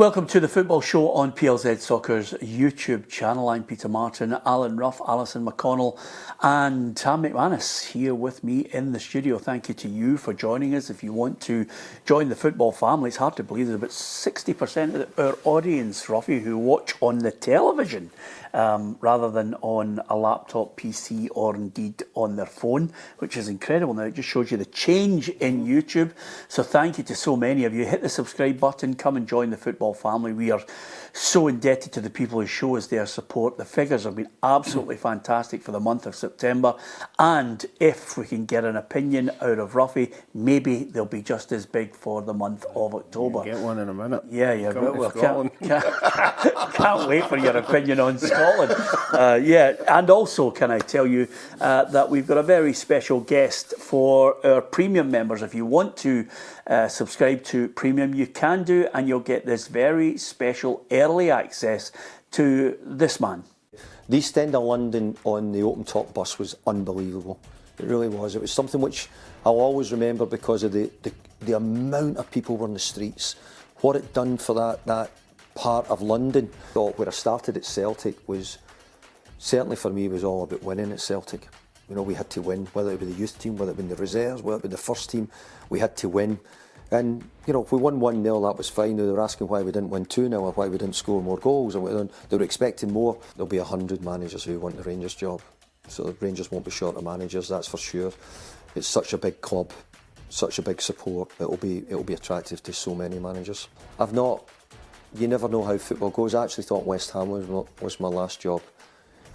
Welcome to the Football Show on PLZ Soccer's YouTube channel. I'm Peter Martin, Alan Ruff, Alison McConnell and Tam McManus here with me in the studio. Thank you to you for joining us. If you want to join the football family, it's hard to believe there's about 60% of our audience, Ruffy, who watch on the television rather than on a laptop, PC or indeed on their phone, which is incredible. Now it just shows you the change in YouTube. So thank you to so many of you. Hit the subscribe button, come and join the football family. We are so indebted to the people who show us their support. The figures have been absolutely fantastic for the month of September, and if we can get an opinion out of Ruffy, maybe they'll be just as big for the month of October. Get one in a minute. Yeah, well, can't wait for your opinion on Scotland. Yeah, and also can I tell you that we've got a very special guest for our premium members. If you want to subscribe to premium, you can do, and you'll get this very special early access to this man. The East End of London on the open top bus was unbelievable. It really was. It was something which I'll always remember because of the amount of people were in the streets. What it done for that part of London. Where I started at Celtic was, certainly for me, was all about winning at Celtic. You know, we had to win, whether it be the youth team, whether it be the reserves, whether it be the first team, we had to win. And, you know, if we won 1-0, that was fine. They were asking why we didn't win 2-0 or why we didn't score more goals. And they were expecting more. There'll be 100 managers who want the Rangers job. So the Rangers won't be short of managers, that's for sure. It's such a big club, such a big support. It'll be attractive to so many managers. You never know how football goes. I actually thought West Ham was my last job.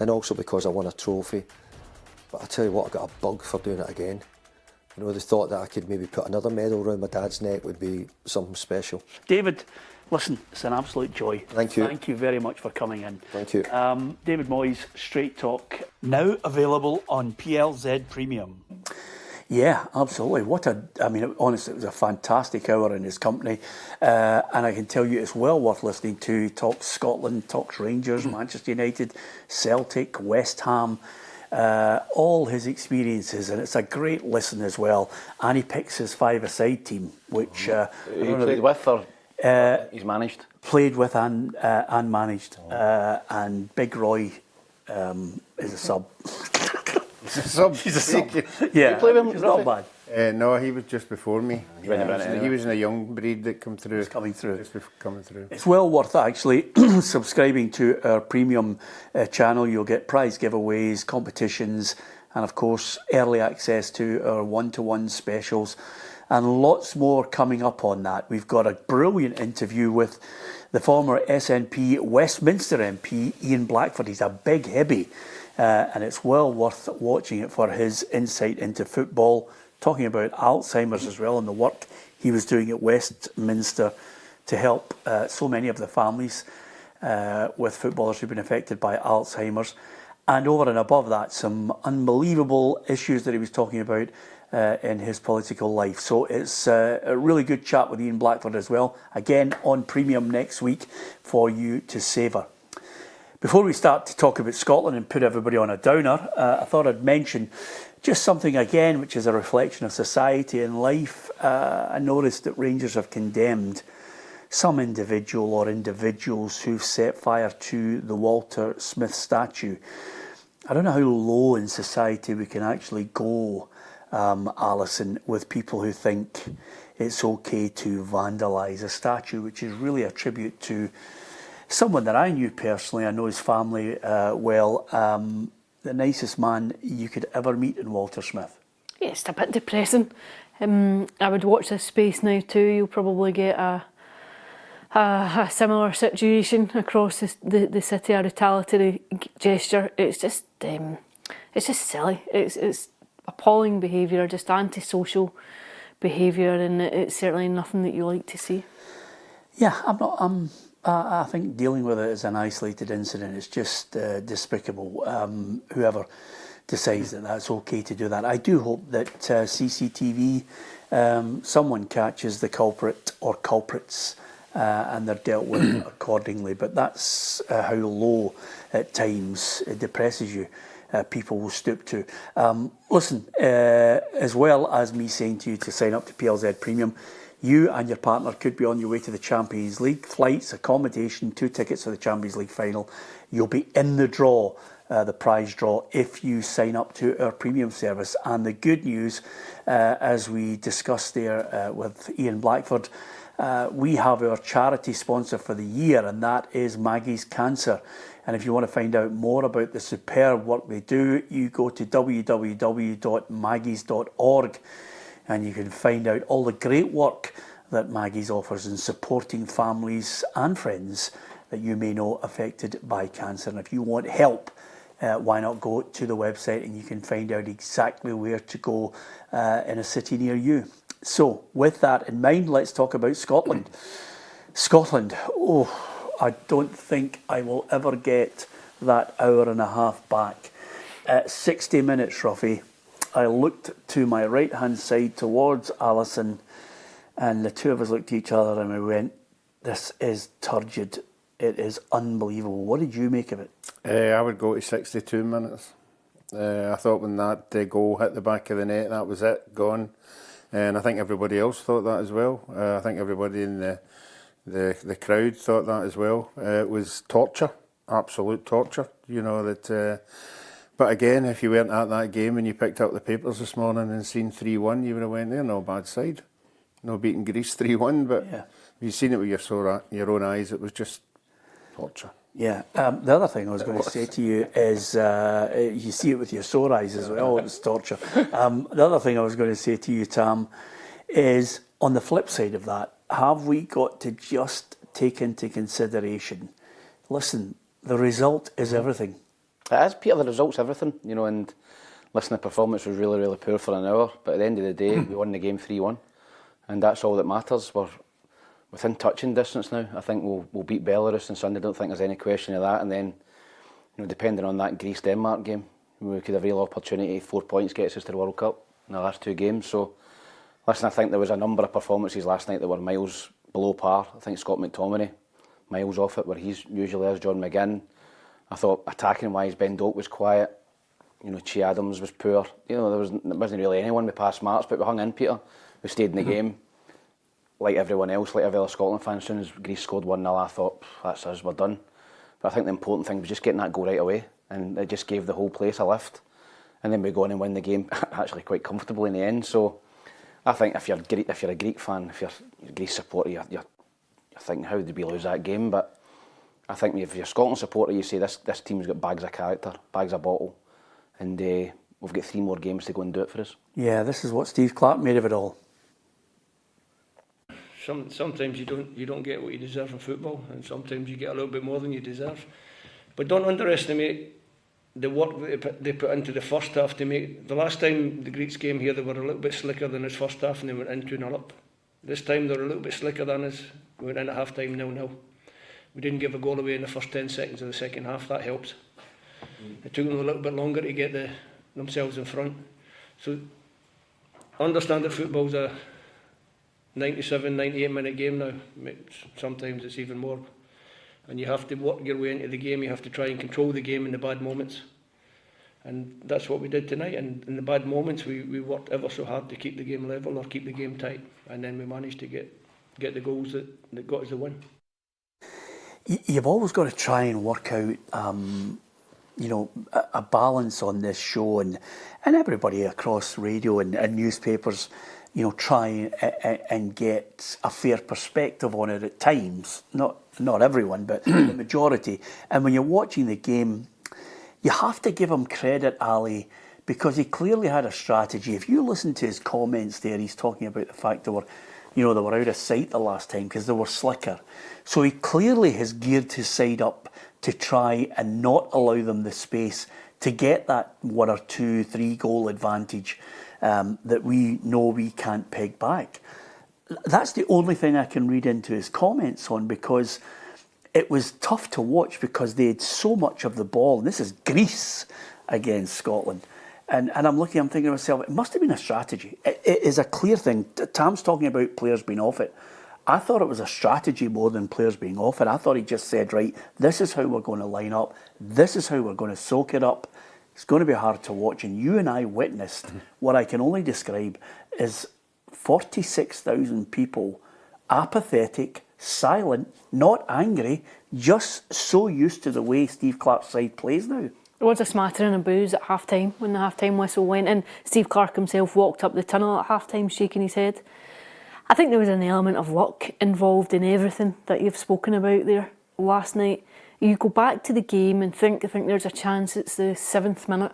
And also because I won a trophy. But I tell you what, I got a bug for doing it again. You know, they thought that I could maybe put another medal around my dad's neck would be something special. David, listen, it's an absolute joy. Thank you. Thank you very much for coming in. Thank you. David Moyes, Straight Talk, now available on PLZ Premium. Yeah, absolutely. Honestly, it was a fantastic hour in his company. And I can tell you it's well worth listening to. He talks Scotland, talks Rangers, Manchester United, Celtic, West Ham, all his experiences. And it's a great listen as well. And he picks his five-a-side team, which... he played with or he's managed? Played with and managed. And Big Roy is a sub. He's a sub. He's a sub. Yeah, you play with him? He's not bad. No, he was just before me. He anyway. was in a young breed that come through. He's coming through. Just coming through. It's well worth actually subscribing to our premium channel. You'll get prize giveaways, competitions, and of course early access to our one-to-one specials, and lots more coming up on that. We've got a brilliant interview with the former SNP Westminster MP Ian Blackford. He's a big hippie. And it's well worth watching it for his insight into football, talking about Alzheimer's as well and the work he was doing at Westminster to help so many of the families with footballers who've been affected by Alzheimer's. And over and above that, some unbelievable issues that he was talking about in his political life. So it's a really good chat with Ian Blackford as well. Again, on Premium next week for you to savour. Before we start to talk about Scotland and put everybody on a downer, I thought I'd mention just something again which is a reflection of society and life. I noticed that Rangers have condemned some individual or individuals who've set fire to the Walter Smith statue. I don't know how low in society we can actually go, Alison, with people who think it's okay to vandalise a statue, which is really a tribute to someone that I knew personally. I know his family well. The nicest man you could ever meet in Walter Smith. Yeah, it's a bit depressing. I would watch this space now too. You'll probably get a similar situation across the city, a retaliatory gesture. It's just silly. It's appalling behaviour, just antisocial behaviour, and it's certainly nothing that you like to see. Yeah, I think dealing with it as an isolated incident is just despicable. Whoever decides that that's okay to do that. I do hope that CCTV, someone catches the culprit or culprits and they're dealt with accordingly. But that's how low at times it depresses you. People will stoop to. Listen, as well as me saying to you to sign up to PLZ Premium, you and your partner could be on your way to the Champions League. Flights, accommodation, 2 tickets for the Champions League final. You'll be in the draw, the prize draw, if you sign up to our premium service. And the good news, as we discussed there with Ian Blackford, we have our charity sponsor for the year, and that is Maggie's Cancer. And if you want to find out more about the superb work they do, you go to www.maggies.org and you can find out all the great work that Maggie's offers in supporting families and friends that you may know affected by cancer. And if you want help, why not go to the website and you can find out exactly where to go in a city near you. So with that in mind, let's talk about Scotland. Scotland, I don't think I will ever get that hour and a half back. 60 minutes, Ruffy. I looked to my right-hand side towards Alison, and the two of us looked at each other and we went, this is turgid. It is unbelievable. What did you make of it? I would go to 62 minutes. I thought when that goal hit the back of the net, that was it, gone. And I think everybody else thought that as well. I think everybody in the crowd thought that as well. It was torture, absolute torture. You know that. But again, if you weren't at that game and you picked up the papers this morning and seen 3-1, you would have went there. No bad side, no beating Greece 3-1. But yeah, you've seen it with your own eyes. It was just torture. Yeah. The other thing I was going to say to you is you see it with your sore eyes as well. It was torture. The other thing I was going to say to you, Tam, is on the flip side of that, have we got to just take into consideration, listen, the result is everything. It is, Peter, the result's everything, you know, and listen, the performance was really, really poor for an hour, but at the end of the day, we won the game 3-1, and that's all that matters. We're within touching distance now. I think we'll beat Belarus on Sunday. I don't think there's any question of that. And then, you know, depending on that Greece-Denmark game, we could have a real opportunity. 4 points gets us to the World Cup in the last 2 games. So, listen, I think there was a number of performances last night that were miles below par. I think Scott McTominay, miles off it where he's usually is. John McGinn. I thought attacking-wise, Ben Doak was quiet. You know, Che Adams was poor. You know, there wasn't really anyone with past marks, but we hung in, Peter. We stayed in the game. Like everyone else, like every other Scotland fan, as soon as Greece scored 1-0, I thought, that's us, we're done. But I think the important thing was just getting that goal right away, and it just gave the whole place a lift. And then we go on and win the game, actually quite comfortably in the end. So I think if you're a Greek fan, if you're a Greece supporter, you're thinking, how did we lose that game? But I think if you're a Scotland supporter, you say this team's got bags of character, bags of bottle, and we've got 3 more games to go and do it for us. Yeah, this is what Steve Clarke made of it all. Sometimes you don't get what you deserve in football, and sometimes you get a little bit more than you deserve. But don't underestimate the work that they put into the first half to make. The last time the Greeks came here, they were a little bit slicker than this first half, and they went in 2-0 up. This time they're a little bit slicker than us. We went in at half time 0-0. We didn't give a goal away in the first 10 seconds of the second half. That helps. It took them a little bit longer to get themselves in front. So understand that football's a 97, 98 minute game now. Sometimes it's even more. And you have to work your way into the game. You have to try and control the game in the bad moments. And that's what we did tonight. And in the bad moments, we worked ever so hard to keep the game level or keep the game tight. And then we managed to get the goals that got us the win. You've always got to try and work out, you know, a balance on this show, and everybody across radio and newspapers, you know, try and get a fair perspective on it at times. Not everyone, but the majority. And when you're watching the game, you have to give him credit, Ali, because he clearly had a strategy. If you listen to his comments there, he's talking about the fact they were out of sight the last time because they were slicker. So he clearly has geared his side up to try and not allow them the space to get that 1 or 2, 3 goal advantage that we know we can't peg back. That's the only thing I can read into his comments on, because it was tough to watch because they had so much of the ball. And this is Greece against Scotland. And I'm thinking to myself, it must have been a strategy. It is a clear thing. Tam's talking about players being off it. I thought it was a strategy more than players being off it. I thought he just said, right, this is how we're going to line up. This is how we're going to soak it up. It's going to be hard to watch. And you and I witnessed what I can only describe as 46,000 people apathetic, silent, not angry, just so used to the way Steve Clarke's side plays now. There was a smattering of boos at half-time when the half-time whistle went in. Steve Clarke himself walked up the tunnel at half-time shaking his head. I think there was an element of luck involved in everything that you've spoken about there last night. You go back to the game and I think there's a chance it's the 7th minute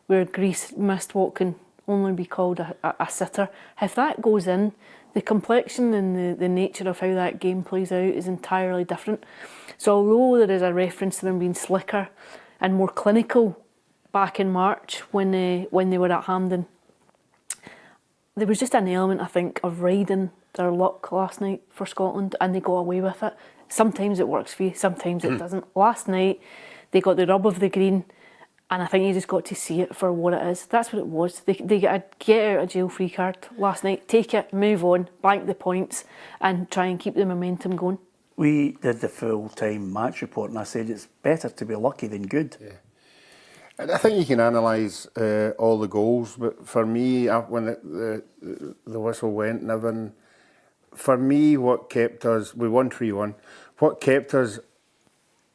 where Greece missed what can only be called a sitter. If that goes in, the complexion and the nature of how that game plays out is entirely different. So although there is a reference to them being slicker and more clinical back in March when they were at Hampden, there was just an element, I think, of riding their luck last night for Scotland, and they got away with it. Sometimes it works for you, sometimes it doesn't. Last night, they got the rub of the green, and I think you just got to see it for what it is. That's what it was. They got a get out of jail free card last night. Take it, move on, bank the points, and try and keep the momentum going. We did the full-time match report, and I said it's better to be lucky than good. Yeah. And I think you can analyse all the goals, but for me, when the whistle went and everything, for me, what kept us, we won 3-1, what kept us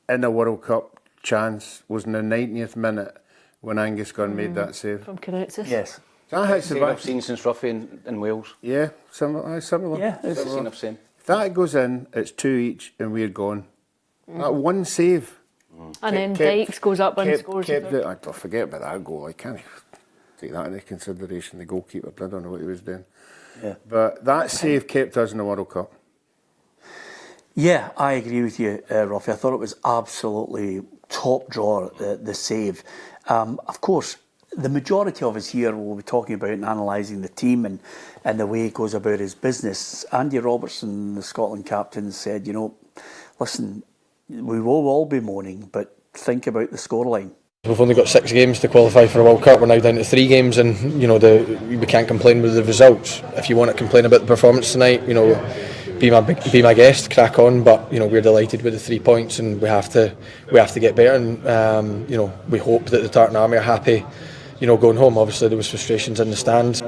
in a World Cup chance was in the 90th minute when Angus Gunn made that save. From Karoutsis. Yes. That's the I've seen since Ruffy in Wales. Yeah, similar. Yeah, I've seen I've seen. If that goes in, it's 2 each and we're gone. That one save. And then Dykes goes up and scores. I forget about that goal. I can't take that into consideration. The goalkeeper, I don't know what he was doing. Yeah. But that save kept us in the World Cup. Yeah, I agree with you, Ruffy. I thought it was absolutely top drawer, the save. Of course, the majority of us here will be talking about and analysing the team and the way he goes about his business. Andy Robertson, the Scotland captain, said, listen, we will all be moaning, but think about the scoreline. We've only got 6 games to qualify for a World Cup. We're now down to 3 games, and we can't complain with the results. If you want to complain about the performance tonight, be my guest, crack on. But we're delighted with the 3 points, and we have to get better. And we hope that the Tartan Army are happy, going home. Obviously, there was frustrations in the stands.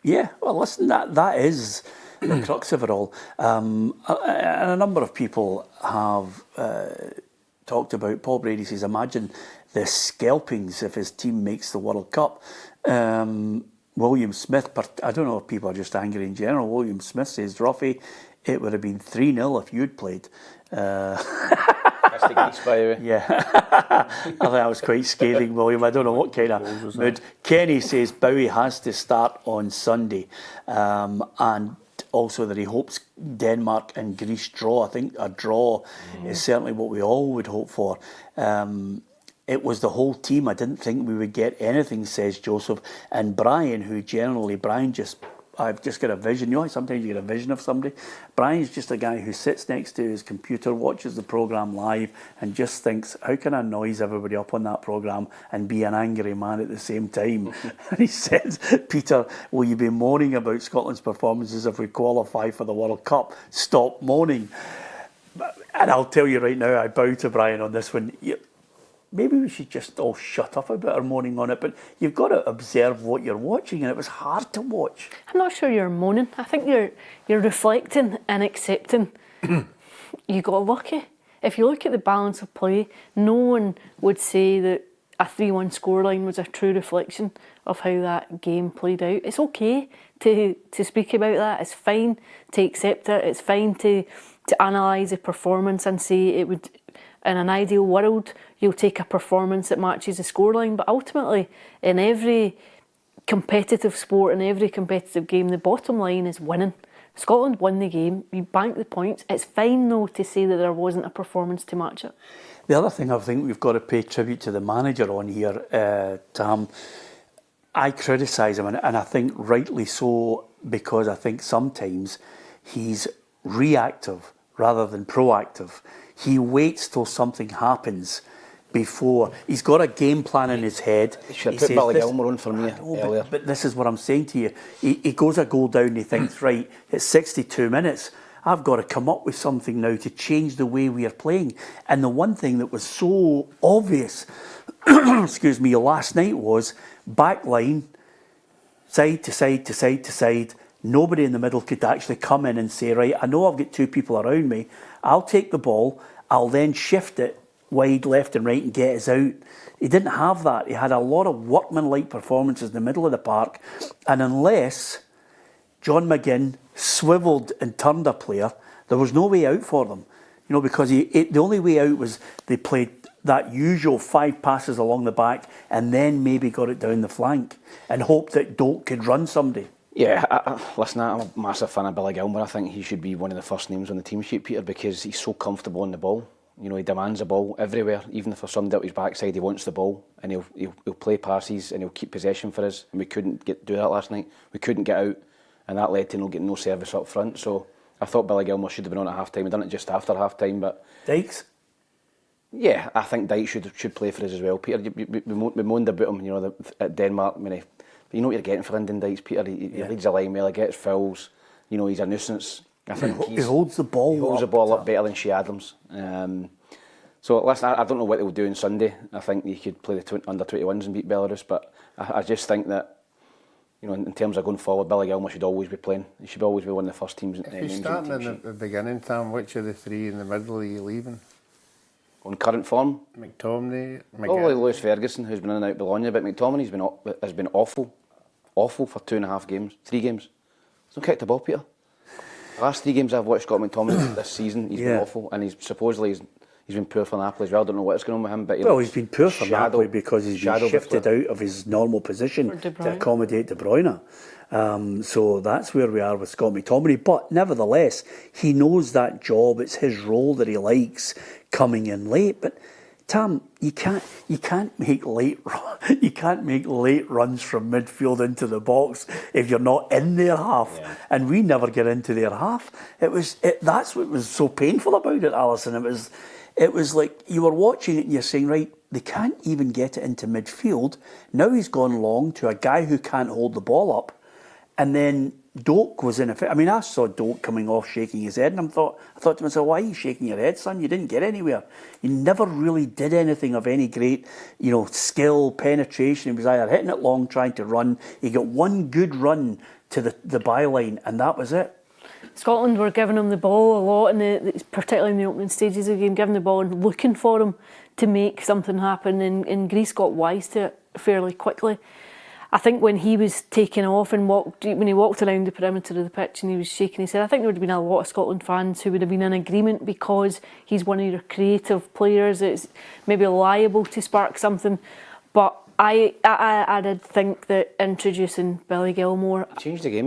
Yeah, well, listen, that is the crux of it all. And a number of people have talked about, Paul Brady says, imagine the scalpings if his team makes the World Cup. William Smith, I don't know if people are just angry in general. William Smith says, Ruffy, it would have been 3-0 if you'd played. That's the Greece, by the way. Yeah, I think that was quite scathing, William. I don't know what kind of mood. Kenny says Bowie has to start on Sunday, and also that he hopes Denmark and Greece draw. I think a draw is certainly what we all would hope for. It was the whole team. I didn't think we would get anything, says Joseph. And Brian, I've just got a vision. Sometimes you get a vision of somebody. Brian's just a guy who sits next to his computer, watches the programme live, and just thinks, how can I noise everybody up on that programme and be an angry man at the same time? And he said, Peter, will you be moaning about Scotland's performances if we qualify for the World Cup? Stop moaning. And I'll tell you right now, I bow to Brian on this one. Maybe we should just all shut up about our moaning on it, but you've got to observe what you're watching, and it was hard to watch. I'm not sure you're moaning. I think you're reflecting and accepting. You got lucky. If you look at the balance of play, no one would say that a 3-1 scoreline was a true reflection of how that game played out. It's okay to speak about that. It's fine to accept it. It's fine to analyse the performance and say it would. In an ideal world, you'll take a performance that matches the scoreline, but ultimately, in every competitive sport, in every competitive game, the bottom line is winning. Scotland won the game, you bank the points. It's fine, though, to say that there wasn't a performance to match it. The other thing I think we've got to pay tribute to the manager on here, Tam. I criticise him, and I think rightly so, because I think sometimes he's reactive rather than proactive. He waits till something happens before. He's got a game plan in his head. He should have put Billy Gilmore on for me earlier. But this is what I'm saying to you. He goes a goal down and he thinks, right, it's 62 minutes. I've got to come up with something now to change the way we are playing. And the one thing that was so obvious, excuse me, last night was back line, side to side to side to side, nobody in the middle could actually come in and say, right, I know I've got two people around me, I'll take the ball, I'll then shift it wide left and right and get us out. He didn't have that. He had a lot of workmanlike performances in the middle of the park, and unless John McGinn swivelled and turned a player, there was no way out for them. You know, because the only way out was they played that usual 5 passes along the back and then maybe got it down the flank and hoped that Doak could run somebody. Yeah, listen, I'm a massive fan of Billy Gilmour. I think he should be one of the first names on the team sheet, Peter, because he's so comfortable on the ball. You know, he demands the ball everywhere. Even if there's somebody at his backside, he wants the ball, and he'll play passes and he'll keep possession for us. And we couldn't do that last night. We couldn't get out, and that led to getting no service up front. So I thought Billy Gilmour should have been on at half time. He done it just after half time, but Dykes? Yeah, I think Dykes should play for us as well, Peter. We moaned about him, you know, at Denmark. But you know what you're getting for Lyndon Dykes, Peter. He leads the line well, he gets fouls. You know, he's a nuisance. I think he holds the ball. He holds the ball up better than Shea Adams. So listen, I don't know what they'll do on Sunday. I think he could play the under-21s and beat Belarus, but I just think that, you know, in terms of going forward, Billy Gilmour should always be playing. He should always be one of the first teams. If he's starting in the beginning, Tom, which of the three in the middle are you leaving? On current form, McTominay, probably Lewis Ferguson, who's been in and out Bologna, but McTominay has been awful for 2.5 games, 3 games. He's not kicked the ball, Peter. The last 3 games I've watched Scott McTominay this season, he's been awful, and he's been poor for Napoli as well. I don't know what's going on with him, but he's been poor for Napoli because he's been shifted out of his normal position to accommodate De Bruyne. So that's where we are with Scott McTominay. But nevertheless, he knows that job. It's his role that he likes, coming in late. But Tam, you can't make late runs from midfield into the box if you're not in their half. Yeah. And we never get into their half. That's what was so painful about it, Alison. It was like you were watching it and you're saying, right, they can't even get it into midfield. Now he's gone long to a guy who can't hold the ball up. And then Doak was in effect. I mean, I saw Doak coming off shaking his head, and I thought to myself, why are you shaking your head, son? You didn't get anywhere. You never really did anything of any great, you know, skill, penetration. He was either hitting it long, trying to run. He got one good run to the byline, and that was it. Scotland were giving him the ball a lot, particularly in the opening stages of the game, giving the ball and looking for him to make something happen, and Greece got wise to it fairly quickly. I think when he was taken off and when he walked around the perimeter of the pitch and he was shaking his head, I think there would have been a lot of Scotland fans who would have been in agreement because he's one of your creative players. It's maybe liable to spark something, but I did think that introducing Billy Gilmour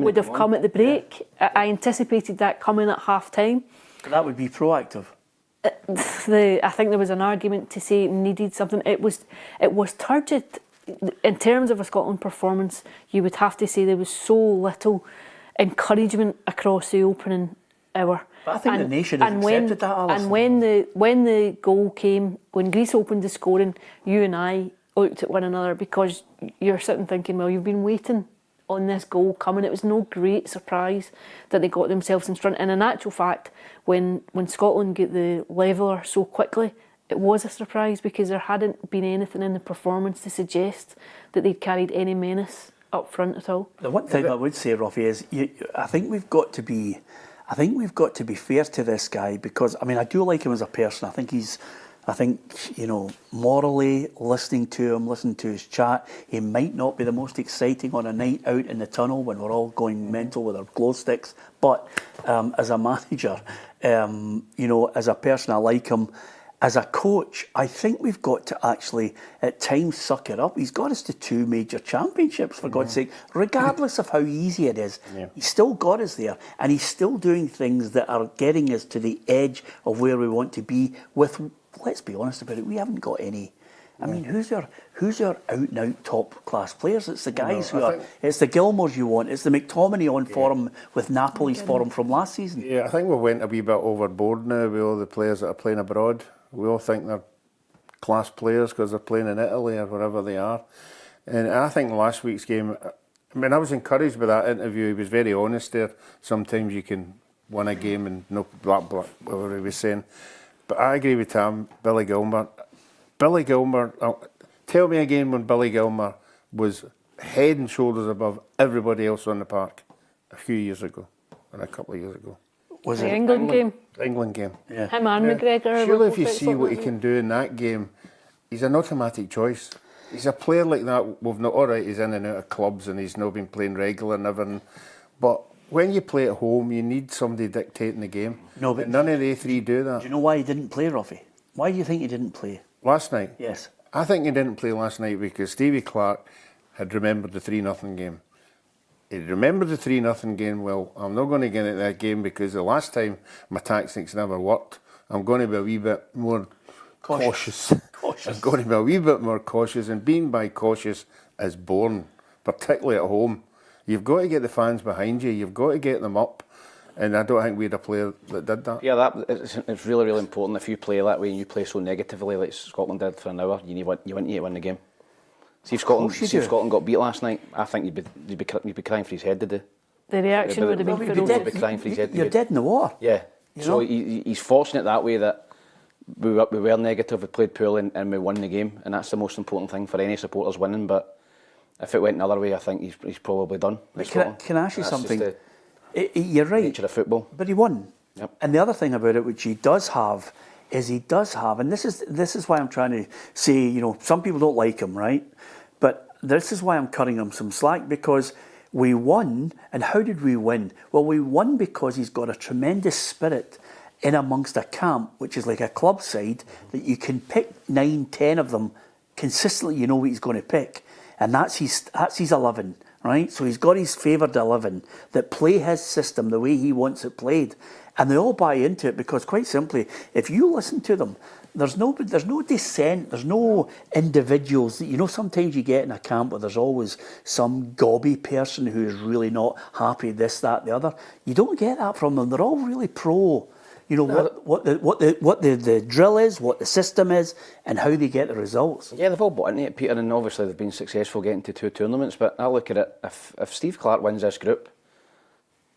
would have come at the break. Yeah. I anticipated that coming at half time. That would be proactive. I think there was an argument to say it needed something. It was turgid. In terms of a Scotland performance, you would have to say there was so little encouragement across the opening hour. But I think the nation has accepted that, Alison. And when the goal came, when Greece opened the scoring, you and I looked at one another because you're sitting thinking, well, you've been waiting on this goal coming. It was no great surprise that they got themselves in front. And in actual fact, when Scotland get the leveller so quickly, it was a surprise because there hadn't been anything in the performance to suggest that they'd carried any menace up front at all. The one thing I would say, Ruffy, is I think we've got to be fair to this guy because I mean I do like him as a person. I think you know, morally, listening to his chat, he might not be the most exciting on a night out in the tunnel when we're all going mental with our glow sticks. But as a manager, you know, as a person, I like him. As a coach, I think we've got to actually, at times, suck it up. He's got us to 2 major championships, for God's sake, regardless of how easy it is. Yeah. He's still got us there, and he's still doing things that are getting us to the edge of where we want to be with, let's be honest about it, we haven't got any. I mean, who's your out-and-out top-class players? It's the guys it's the Gilmours you want. It's the McTominay on form with Napoli's form from last season. Yeah, I think we went a wee bit overboard now with all the players that are playing abroad. We all think they're class players because they're playing in Italy or wherever they are. And I think last week's game, I mean, I was encouraged by that interview. He was very honest there. Sometimes you can win a game and no blah, whatever he was saying. But I agree with Tam, Billy Gilmour, tell me again when Billy Gilmour was head and shoulders above everybody else on the park. a few years ago, or a couple of years ago. Was The it England game. The England game. Yeah. Him and McGregor. Surely were if you both see what he excellent, can do in that game, he's an automatic choice. He's a player like that. We've not, all right, he's in and out of clubs and he's not been playing regular and everything. But when you play at home, you need somebody dictating the game. No, but And none of the three do that. Do you know why he didn't play, Ruffy? Why do you think he didn't play? Last night? Yes. I think he didn't play last night because Stevie Clark had remembered the 3-0 game. He remembered the 3-0 game. Well, I'm not going to get into that game because the last time my tactics never worked. I'm going to be a wee bit more cautious. I'm going to be a wee bit more cautious, and being by cautious is born, particularly at home. You've got to get the fans behind you. You've got to get them up. And I don't think we had a player that did that. Yeah, it's really, really important. If you play that way and you play so negatively like Scotland did for an hour, you want to win the game. See if Scotland got beat last night, I think you'd be crying for his head today. The reaction would have been You'd be crying for his head. You're dead in the water. Yeah. You So know? he's fortunate that way that we were negative, we played poorly and we won the game, and that's the most important thing for any supporters winning. But if it went another way, I think he's probably done. Can I ask you That's something? just You're right. nature of football. But he won. Yep. And the other thing about it, which he does have, and this is why I'm trying to say, you know, some people don't like him, right? But this is why I'm cutting him some slack, because we won. And how did we win? Well, we won because he's got a tremendous spirit in amongst a camp, which is like a club side, that you can pick 9, 10 of them consistently. You know what he's going to pick, and that's his 11. Right, so he's got his favoured 11 that play his system the way he wants it played, and they all buy into it because, quite simply, if you listen to them, there's no dissent, there's no individuals that, you know, sometimes you get in a camp where there's always some gobby person who is really not happy, this, that, the other. You don't get that from them. They're all really pro. You know what the drill is, what the system is, and how they get the results. Yeah, they've all bought into it, Peter, and obviously they've been successful getting to 2 tournaments. But I look at it, if Steve Clark wins this group,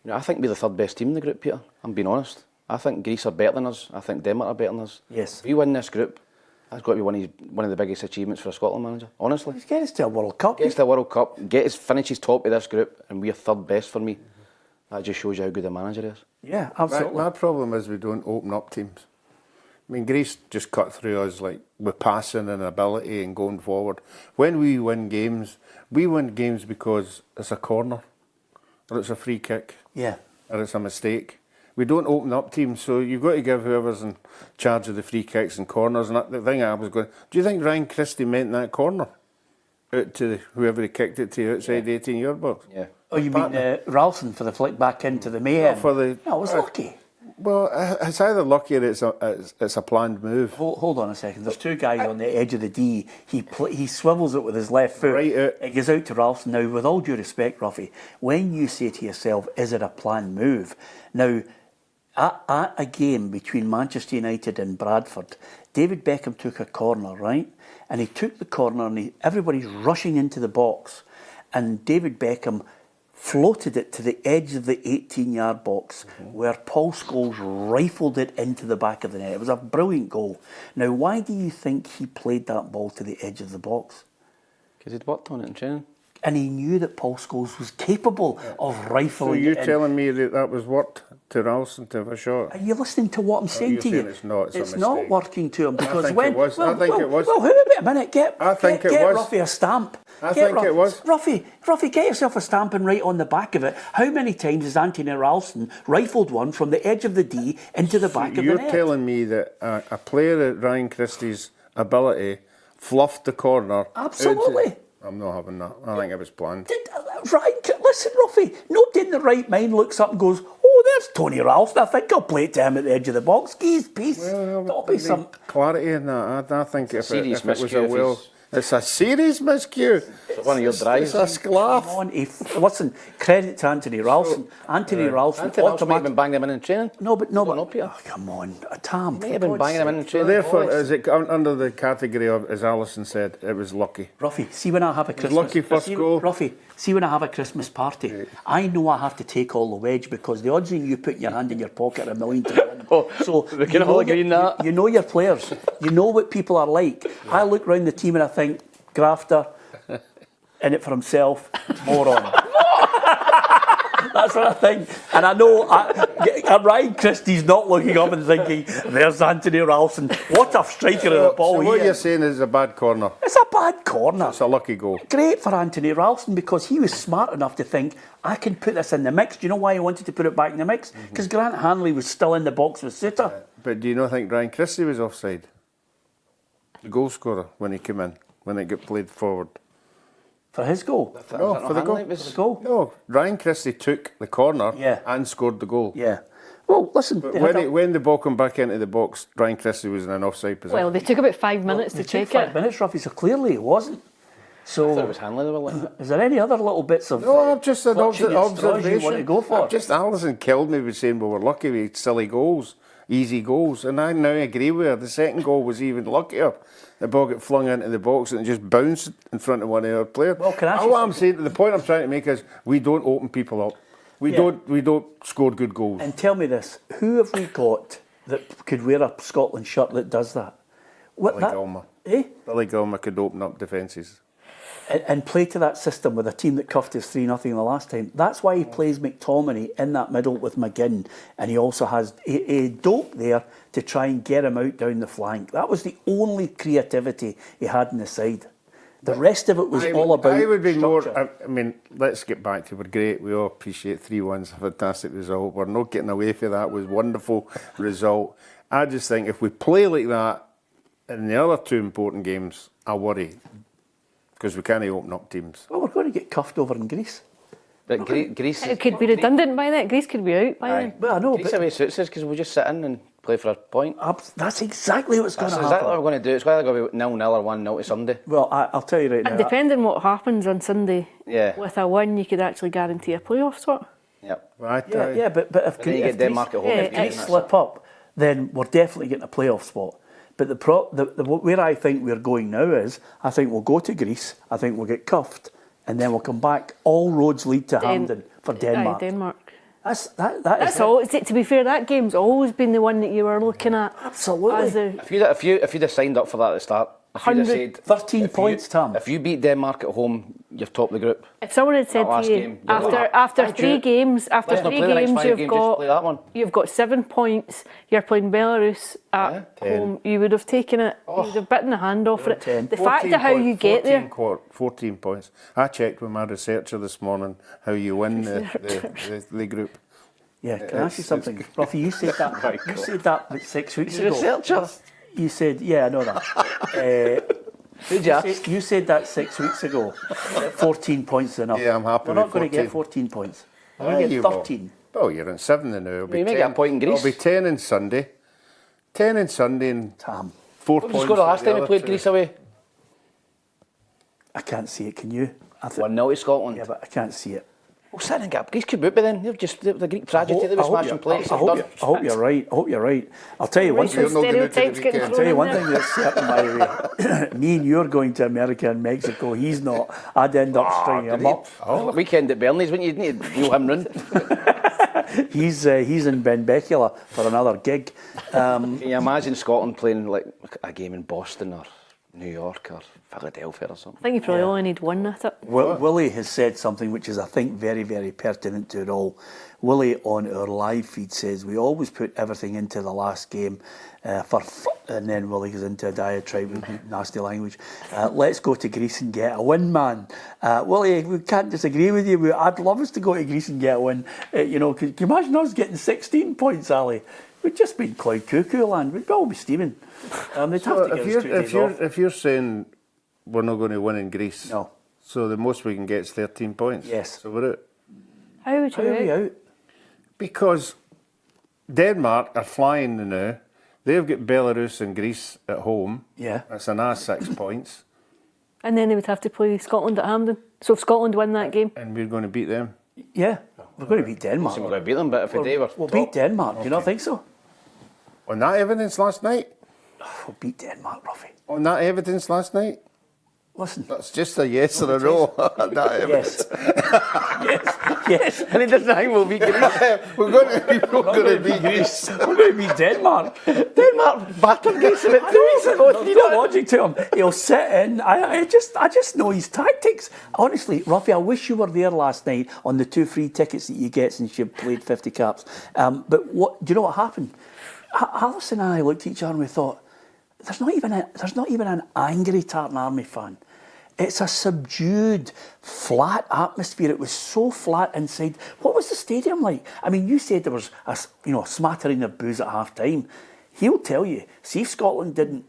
you know, I think we're the third best team in the group, Peter. I'm being honest. I think Greece are better than us. I think Denmark are better than us. Yes. If we win this group, that's got to be one of the biggest achievements for a Scotland manager. Honestly, Let's get us to a World Cup. gets to a World Cup, finishes top of this group, and we're third best for me. That just shows you how good a manager is. Yeah, absolutely. My problem is we don't open up teams. I mean, Greece just cut through us like with passing and ability and going forward. When we win games because it's a corner, or it's a free kick, Yeah. or it's a mistake. We don't open up teams, so you've got to give whoever's in charge of the free kicks and corners. And the thing I was going, do you think Ryan Christie meant that corner out to whoever he kicked it to outside the 18-yard box? Yeah. Oh, you mean Ralston for the flick back into the mayhem? For the No, it was lucky. Well, it's either lucky or it's a planned move. Hold on a second. There's two guys on the edge of the D. He swivels it with his left foot. Right out. It goes out to Ralston. Now, with all due respect, Ruffy, when you say to yourself, is it a planned move? Now, at a game between Manchester United and Bradford, David Beckham took a corner, right? And he took the corner and everybody's rushing into the box. And David Beckham floated it to the edge of the 18-yard box where Paul Scholes rifled it into the back of the net. It was a brilliant goal. Now, why do you think he played that ball to the edge of the box? Because he'd worked on it in training. And he knew that Paul Scholes was capable of rifling So you're it in. telling me that was worked to Ralston to have a shot? Are you listening to what I'm saying you're to you? saying it's not, it's a not mistake. working to him because think when it was. Well, I think well, it was. Well, wait a minute. Get was. Ruffy a stamp. I think it was. Ruffy, get yourself a stamp and write on the back of it. How many times has Anthony Ralston rifled one from the edge of the D into the back of the net? You're telling me that a player at Ryan Christie's ability fluffed the corner. Absolutely. I'm not having that. I think it was planned. Listen, Ruffy, nobody in the right mind looks up and goes, oh, there's Tony Ralston. I think I'll play it to him at the edge of the box. Geez, peace. There'll be some clarity in that. I think if it was miscue, a will... It's a serious miscue. It's one of your drives. It's a sclaff. Come on, listen, credit to Anthony Ralston. Anthony Ralston Anthony Ralston might have been banging him in training. No, but Peter. oh, come on, Tam. Might have been banging him in So training. therefore, is it under the category of, as Alison said, it was lucky? Ruffy, see when I have a Christmas... lucky first goal. Ruffy, see when I have a Christmas party, I know I have to take all the wedge because the odds of you putting your hand in your pocket are 1,000,000 to 1. Oh, so we can all agree on that. You know your players. You know what people are like. I look round the team and I think, grafter, in it for himself, moron. That's what I think. And I know Ryan Christie's not looking up and thinking, there's Anthony Ralston. What a striker of the ball So he what is. you're saying is a bad corner. It's a bad corner. It's a lucky goal. Great for Anthony Ralston because he was smart enough to think, I can put this in the mix. Do you know why he wanted to put it back in the mix? Because Grant Hanley was still in the box with Suter. But do you not think Ryan Christie was offside? The goal scorer when he came in, when it got played forward. For his goal. No, for the goal. For the goal. No, Ryan Christie took the corner Yeah. and scored the goal. Yeah. Well, listen. But they had when the ball came back into the box, Ryan Christie was in an offside position. Well, they took about 5 minutes to It check took 5 it. minutes, Ruffy, so clearly it wasn't. I thought it So, was Hanley they were looking at. is there any other little bits of No, I'm just an clutching at straws observation. you want to go for? Just Alison killed me with saying, well, we're lucky with silly goals, easy goals. And I now agree with her. The second goal was even luckier. The ball got flung into the box and it just bounced in front of one of our players. Well, can I ask you What I'm saying, the point I'm trying to make is we don't open people up. We don't score good goals. And tell me this, who have we got that could wear a Scotland shirt that does that? What Billy Gilmer. Eh? Billy Gilmer could open up defences. And play to that system with a team that cuffed us 3-0 the last time. That's why he plays McTominay in that middle with McGinn, and he also has a dope there to try and get him out down the flank. That was the only creativity he had in the side. The rest of it was all about I would be structure. more. I mean, let's get back to we're great. We all appreciate 3-1's a fantastic result. We're not getting away from that. It was a wonderful result. I just think if we play like that in the other two important games, I worry because we can't open up teams. Well, we're going to get cuffed over in Greece. But Greece, It could be redundant by that. Greece could be out by then. Well, I know, Greece but away suits us because we'll just sit in and play for a point. that's exactly what's going That's to exactly happen. what we're going to do. It's either going to be 0-0 or 1-0 to Sunday. Well, I'll tell you right now. And depending what happens on Sunday, Yeah. with a win, you could actually guarantee a playoff spot. Yep. Right? Yeah, but if then you get Denmark at home. Yeah, if you Greece win, slip up, then we're definitely getting a playoff spot. But where I think we're going now is, I think we'll go to Greece, I think we'll get cuffed, and then we'll come back. All roads lead to Hampden for Denmark. Aye, Denmark. That is all. To be fair, that game's always been the one that you were looking at. Absolutely. As a, If you'd have signed up for that at the start, if you'd have 100 said 13 if points, you, Tom. If you beat Denmark at home, you're top of the group. if someone had said That last to you game, yeah. after Thank three you. games, Let's not play the next 5 games, just play that one. you've got 7 points. You're playing Belarus at home. You would have taken it. You would have bitten the hand off it. 10. The fact of how you get there. 14 points. I checked with my researcher this morning how you win the group. Yeah, can I ask you something? Ruffy, you said that. You said that about 6 weeks ago. Researcher. You said, yeah, I know that. Did you? You said that 6 weeks ago. That 14 points is enough. Yeah, I'm happy We're with not going to get 14. 14 points. We're Aye, going to you get will. 13. Oh, you're in 7 now. It'll be You may 10. get a point in Greece. It'll be 10 on Sunday. 10 on Sunday and Tam, 4 What points. did you score the last for time we other played two. Greece away? I can't see it. Can you? 1-0 to Scotland. Yeah, but I can't see it. Well, sit and get Greece could be, but then they're just the Greek tragedy. They were smashing plates. I hope you're right. I hope you're right. I'll tell you one thing. You're not gonna do the Stereotypes getting weekend. I'll tell you thrown one in thing that's certain, by the way. Me and you are going to America and Mexico. He's not. I'd end up stringing him up. Oh, weekend at Burnley's, wouldn't you? You need to reel him round. He's in Benbecula for another gig. Can you imagine Scotland playing like a game in Boston or New York or Philadelphia or something? I think you probably only need one at it. Willie has said something which is, I think, very, very pertinent to it all. Willie on our live feed says we always put everything into the last game and then Willie goes into a diatribe with nasty language. Let's go to Greece and get a win, man. Willie, we can't disagree with you. I'd love us to go to Greece and get a win. Can you imagine us getting 16 points, Ali? We'd just be cloud cuckoo land. We'd all be steaming. They'd have to get us 2 days off. If you're saying we're not going to win in Greece, No. so the most we can get is 13 points. Yes. So we're out. How would How you are we out? out? Because Denmark are flying now. They've got Belarus and Greece at home. Yeah. That's a nice 6 points. And then they would have to play Scotland at Hampden. So if Scotland win that game, And we're going to beat them. Yeah, we're going to beat Denmark. So we're going to beat them, but if we do, We'll we're beat top. Denmark. Do you not think so? On that evidence last night? We'll beat Denmark, Ruffy. On that evidence last night? listen. That's just a yes or a no. Yes. Yes. And he doesn't think we'll beat Greece. We're going to be Greece. We're going to be Denmark. Denmark battered Greece in it There's no logic to him. He'll sit in. I just know his tactics. Honestly, Ruffy, I wish you were there last night on the 2 free tickets that you get since you've played 50 caps. But what do you know what happened? Alison and I looked at each other and we thought, there's not even an angry Tartan Army fan. It's a subdued, flat atmosphere. It was so flat inside. What was the stadium like? I mean, you said there was a smattering of boos at half time. He'll tell you, see if Scotland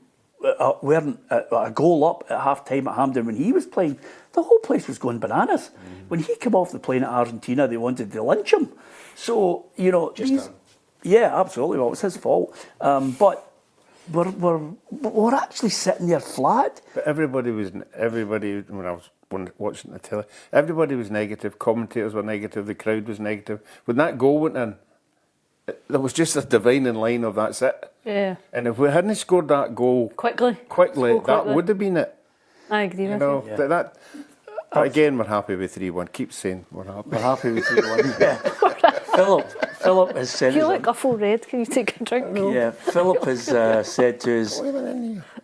weren't a goal up at half time at Hampden when he was playing, the whole place was going bananas. When he came off the plane at Argentina, they wanted to lynch him. So, yeah, absolutely. Well, it's his fault. But we're actually sitting there flat. But everybody when I was watching the telly, everybody was negative. Commentators were negative. The crowd was negative. When that goal went in, there was just a divining line of that's it. Yeah. And if we hadn't scored that goal quickly, that would have been it. I agree with you. But again, we're happy with 3-1. Keep saying we're happy. We're happy with 3-1. Yeah. Philip has said. You look awful red. Can you take a drink? Yeah. Philip has said to us,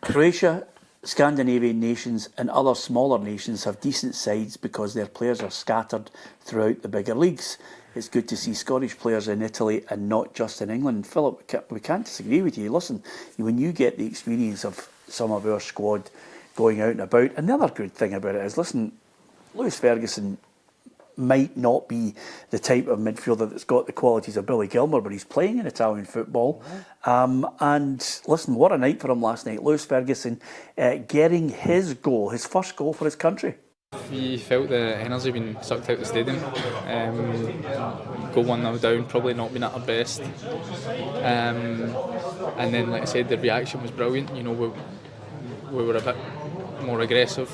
Croatia, Scandinavian nations and other smaller nations have decent sides because their players are scattered throughout the bigger leagues. It's good to see Scottish players in Italy and not just in England. Philip, we can't disagree with you. Listen, when you get the experience of some of our squad going out and about, and the other good thing about it is, listen, Lewis Ferguson might not be the type of midfielder that's got the qualities of Billy Gilmour, but he's playing in Italian football. And listen, what a night for him last night. Lewis Ferguson getting his first goal for his country. We felt the energy being sucked out the stadium. Go 1-0 down, probably not been at our best. And then, like I said, the reaction was brilliant. You know, we were a bit more aggressive.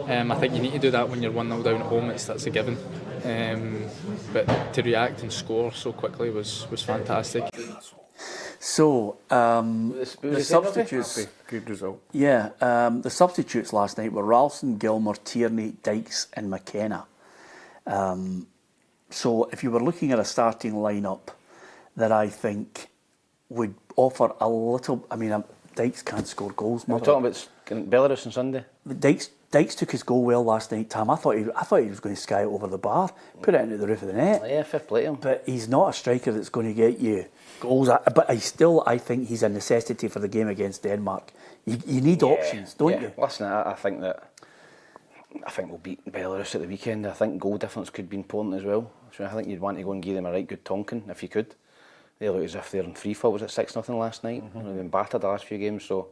I think you need to do that when you're 1-0 down at home. That's a given. But to react and score so quickly was fantastic. So the substitutes, good result. Yeah, the substitutes last night were Ralston, Gilmour, Tierney, Dykes, and McKenna. So if you were looking at a starting lineup that I think would offer a little, I mean, Dykes can't score goals. We're talking about Belarus on Sunday. Dykes took his goal well last night, Tam. I thought he was going to sky it over the bar, put it into the roof of the net. Yeah, fair play to him. But he's not a striker that's going to get you goals. But I think he's a necessity for the game against Denmark. You need options, don't you? Listen, I think we'll beat Belarus at the weekend. I think goal difference could be important as well. So I think you'd want to go and give them a right good tonking if you could. They look as if they're in free fall. Was it 6-0 last night? They've been battered the last few games. So,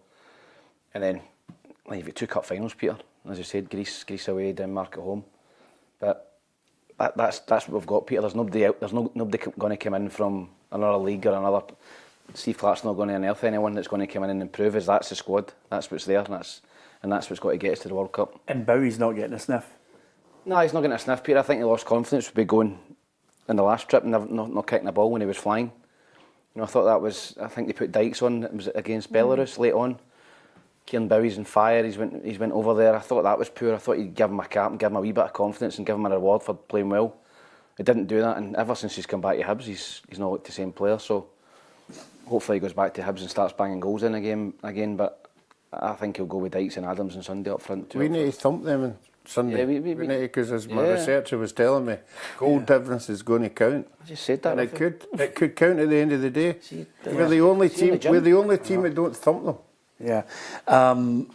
and then you've got 2 cup finals, Peter. As you said, Greece away, Denmark at home. But that's what we've got, Peter. There's nobody out. There's nobody going to come in from another league or another. Steve Clark's not going to unearth anyone that's going to come in and improve us. That's the squad. That's what's there, and that's what's got to get us to the World Cup. And Bowie's not getting a sniff. No, he's not getting a sniff, Peter. I think he lost confidence with going in the last trip and not kicking the ball when he was flying. You know, I thought that was. I think they put Dykes on. It was against Belarus late on. Kieran Bowie's on fire. He's went over there. I thought that was poor. I thought he'd give him a cap and give him a wee bit of confidence and give him a reward for playing well. He didn't do that, and ever since he's come back to Hibs, he's not looked the same player. So hopefully he goes back to Hibs and starts banging goals in again. But I think he'll go with Dykes and Adams on Sunday up front too. We need to thump them on Sunday. Yeah, we need to, because as my researcher was telling me, goal difference is going to count. I just said that. And it could count at the end of the day. We're the only team that don't thump them. Yeah.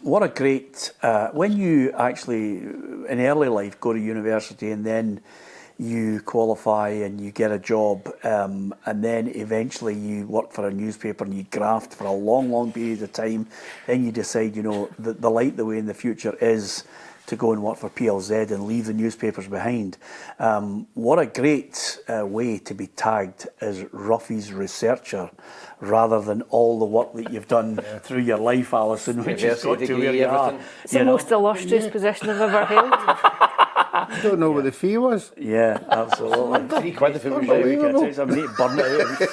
What a great... when you actually, in early life, go to university and then you qualify and you get a job and then eventually you work for a newspaper and you graft for a long, long period of time, then you decide, you know, the light the way in the future is to go and work for PLZ and leave the newspapers behind. What a great way to be tagged as Ruffy's researcher rather than all the work that you've done through your life, Alison, which has got to where you are. It's the most illustrious position I've ever held. I don't know what the fee was. Yeah, absolutely. £3 if it was Unbelievable. you. I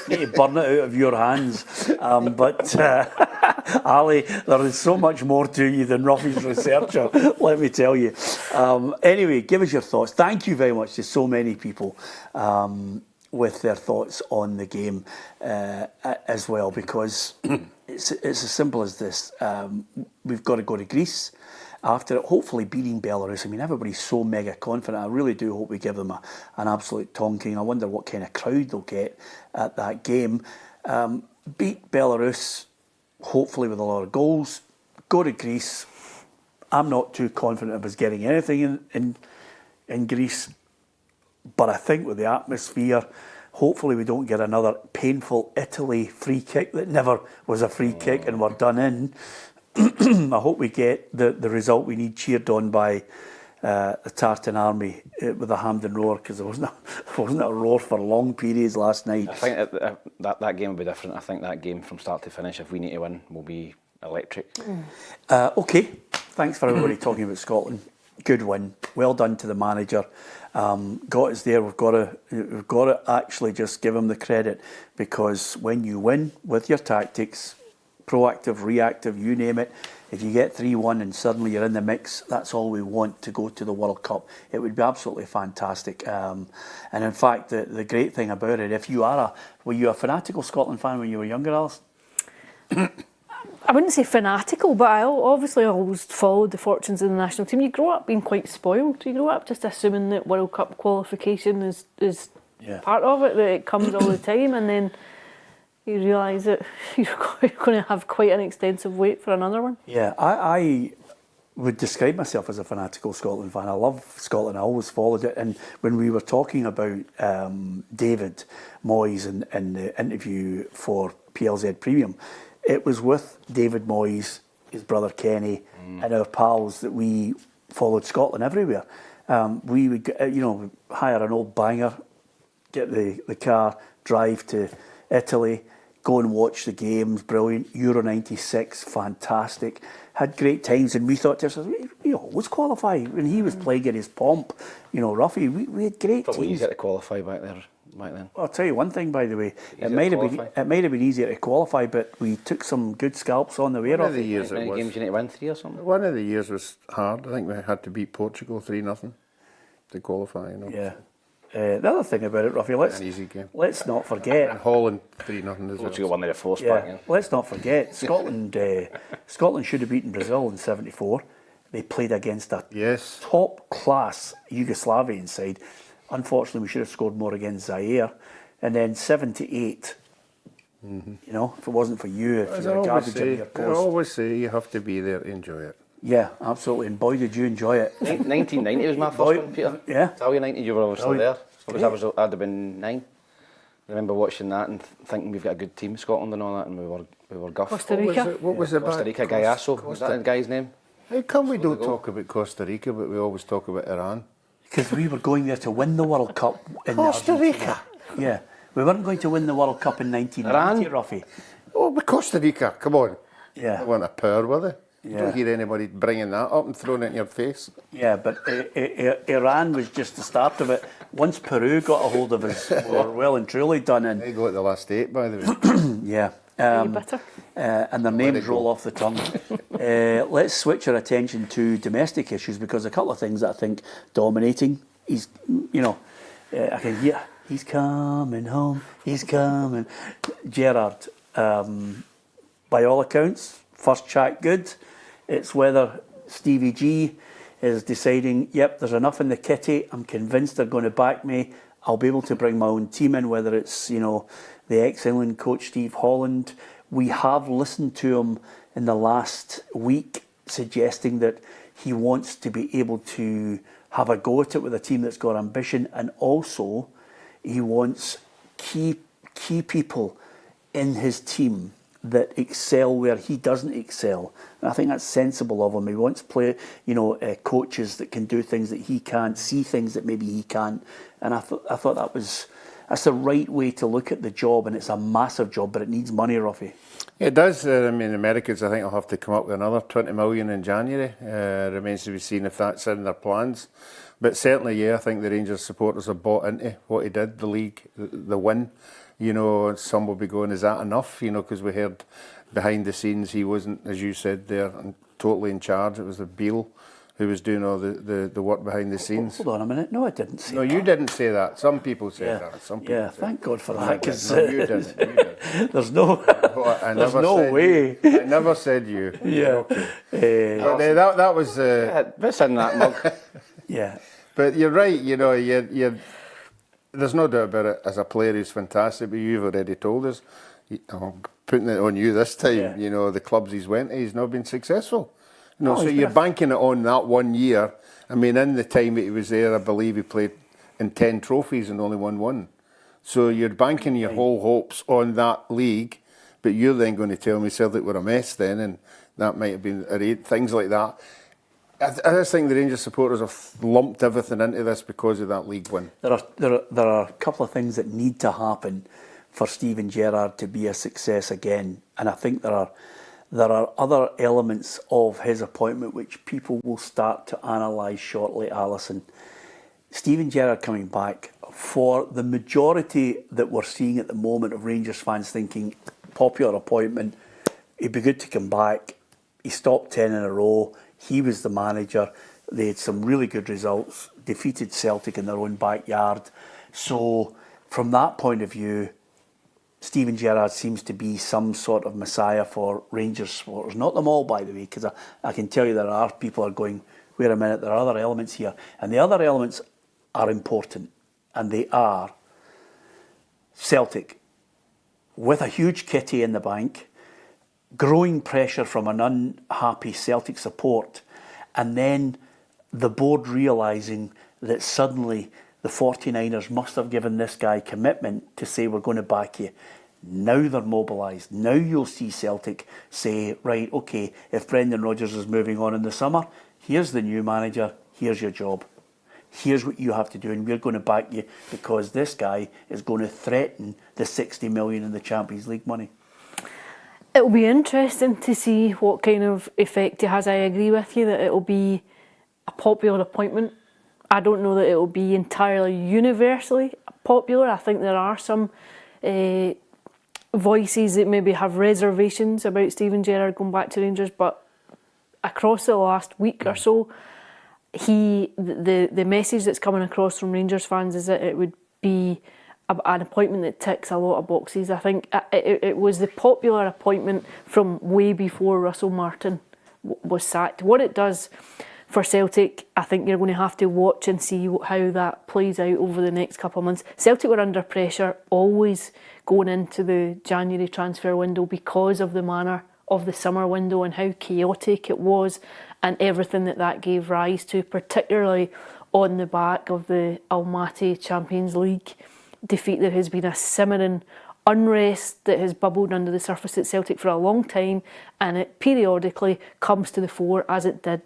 need to burn it out of your hands. But Ali, there is so much more to you than Ruffy's researcher, let me tell you. Anyway, give us your thoughts. Thank you very much to so many people with their thoughts on the game as well, because it's as simple as this. We've got to go to Greece after hopefully beating Belarus. I mean, everybody's so mega confident. I really do hope we give them an absolute tonking. I wonder what kind of crowd they'll get at that game. Beat Belarus, hopefully with a lot of goals. Go to Greece. I'm not too confident of us getting anything in Greece, but I think with the atmosphere, hopefully we don't get another painful Italy free kick that never was a free kick and we're done in. I hope we get the result we need, cheered on by the Tartan Army with the Hampden roar, because there wasn't a roar for long periods last night. I think that game will be different. I think that game from start to finish, if we need to win, will be electric. Okay, thanks for everybody talking about Scotland. Good win. Well done to the manager. Got us there. We've got to actually just give him the credit, because when you win with your tactics, proactive, reactive, you name it, if you get 3-1 and suddenly you're in the mix, that's all we want to go to the World Cup. It would be absolutely fantastic. And in fact, the great thing about it, if you are were you a fanatical Scotland fan when you were younger, Alison? I wouldn't say fanatical, but I obviously always followed the fortunes of the national team. You grow up being quite spoiled. You grow up just assuming that World Cup qualification is part of it, that it comes all the time, and then you realise that you're going to have quite an extensive wait for another one. Yeah, I would describe myself as a fanatical Scotland fan. I love Scotland. I always followed it. And when we were talking about David Moyes in the interview for PLZ Premium, it was with David Moyes, his brother Kenny, and our pals that we followed Scotland everywhere. We would, hire an old banger, get the car, drive to Italy, go and watch the games. Brilliant. Euro '96, fantastic. Had great times, and we thought to ourselves, we always qualify. When he was playing in his pomp, Ruffy, we had great Probably teams. easier to qualify back then. Well, I'll tell you one thing, by the way, it might have been easier to qualify, but we took some good scalps on the way. One of the years How many games you need to win, 3 or something? One of the years was hard. I think we had to beat Portugal 3-0 to qualify. Yeah. The other thing about it, Ruffy, An easy game. let's not forget. And Holland 3-0 as Portugal won their force Yeah, back then. let's not forget Scotland. Scotland should have beaten Brazil in '74. They played against a top class Yugoslavian side. Unfortunately, we should have scored more against Zaire. And then '78. If it wasn't for you, if you were garbage in your I post. always say you have to be there to enjoy it. Yeah, absolutely. And boy, did you enjoy it. 1990 was my first one, Peter. Yeah. Italia 90, you were obviously Brilliant. there. I'd have been 9. I remember watching that and thinking we've got a good team, Scotland and all that, and we were guffed. Costa Rica. What was it? Costa Rica, Gayasso, was that the guy's name? How come we don't talk about Costa Rica, but we always talk about Iran? Because we were going there to win the World Cup in Costa Argentina. Rica? Yeah. We weren't going to win the World Cup in 1990, Ruffy. Oh, but Costa Rica, come on. Yeah. They weren't a power, were they? You Yeah. don't hear anybody bringing that up and throwing it in your face. Yeah, but Iran was just the start of it. Once Peru got a hold of us, we were well and truly done in. They got the last 8, by the way. Yeah. Are you bitter? And their names roll off the tongue. Let's switch our attention to domestic issues, because a couple of things that I think dominating. I can hear, he's coming home, he's coming. Gerrard, by all accounts, first chat good. It's whether Stevie G is deciding, yep, there's enough in the kitty, I'm convinced they're going to back me, I'll be able to bring my own team in, whether it's, the ex-England coach Steve Holland. We have listened to him in the last week suggesting that he wants to be able to have a go at it with a team that's got ambition, and also he wants key people in his team that excel where he doesn't excel. And I think that's sensible of him. He wants coaches that can do things that he can't, see things that maybe he can't. And I thought that was the right way to look at the job, and it's a massive job, but it needs money, Ruffy. It does. I mean, Americans, I think, will have to come up with another 20 million in January. Remains to be seen if that's in their plans. But certainly, yeah, I think the Rangers supporters have bought into what he did, the league, the win. You know, some will be going, is that enough? You know, because we heard behind the scenes he wasn't, as you said there, totally in charge. It was the Beale who was doing all the work behind the scenes. Hold on a minute. No, I didn't say that. No, you didn't say that. Some people said that. Some people said thank God for that. Cause, no, you didn't. You didn't. There's no, there's no way. You. I never said you. Yeah. Okay. But that was... What's in that mug? Yeah. But you're right, you know, there's no doubt about it. As a player, he's fantastic, but you've already told us, I'm putting it on you this time, you know, the clubs he's went to, he's not been successful. You know, so you're banking it on that 1 year. I mean, in the time that he was there, I believe he played in 10 trophies and only won one. So you're banking your whole hopes on that league, but you're then going to tell me Celtic were a mess then, and that might have been things like that. I just think the Rangers supporters have lumped everything into this because of that league win. There are a couple of things that need to happen for Steven Gerrard to be a success again, and I think there are other elements of his appointment which people will start to analyse shortly, Alison. Steven Gerrard coming back, for the majority that we're seeing at the moment of Rangers fans thinking popular appointment, it'd be good to come back. He stopped 10 in a row. He was the manager. They had some really good results, defeated Celtic in their own backyard. So from that point of view, Steven Gerrard seems to be some sort of messiah for Rangers supporters. Not them all, by the way, because I can tell you there are people are going, wait a minute, there are other elements here. And the other elements are important, and they are Celtic, with a huge kitty in the bank, growing pressure from an unhappy Celtic support, and then the board realising that suddenly the 49ers must have given this guy commitment to say, we're going to back you. Now they're mobilised. Now you'll see Celtic say, right, okay, if Brendan Rodgers is moving on in the summer, here's the new manager, here's your job. Here's what you have to do, and we're going to back you because this guy is going to threaten the 60 million in the Champions League money. It'll be interesting to see what kind of effect it has. I agree with you that it'll be a popular appointment. I don't know that it'll be entirely universally popular. I think there are some voices that maybe have reservations about Steven Gerrard going back to Rangers, but across the last week or so, the message that's coming across from Rangers fans is that it would be an appointment that ticks a lot of boxes. I think it was the popular appointment from way before Russell Martin was sacked. What it does for Celtic, I think you're going to have to watch and see how that plays out over the next couple of months. Celtic were under pressure always going into the January transfer window because of the manner of the summer window and how chaotic it was and everything that gave rise to, particularly on the back of the Almaty Champions League defeat. There has been a simmering unrest that has bubbled under the surface at Celtic for a long time, and it periodically comes to the fore, as it did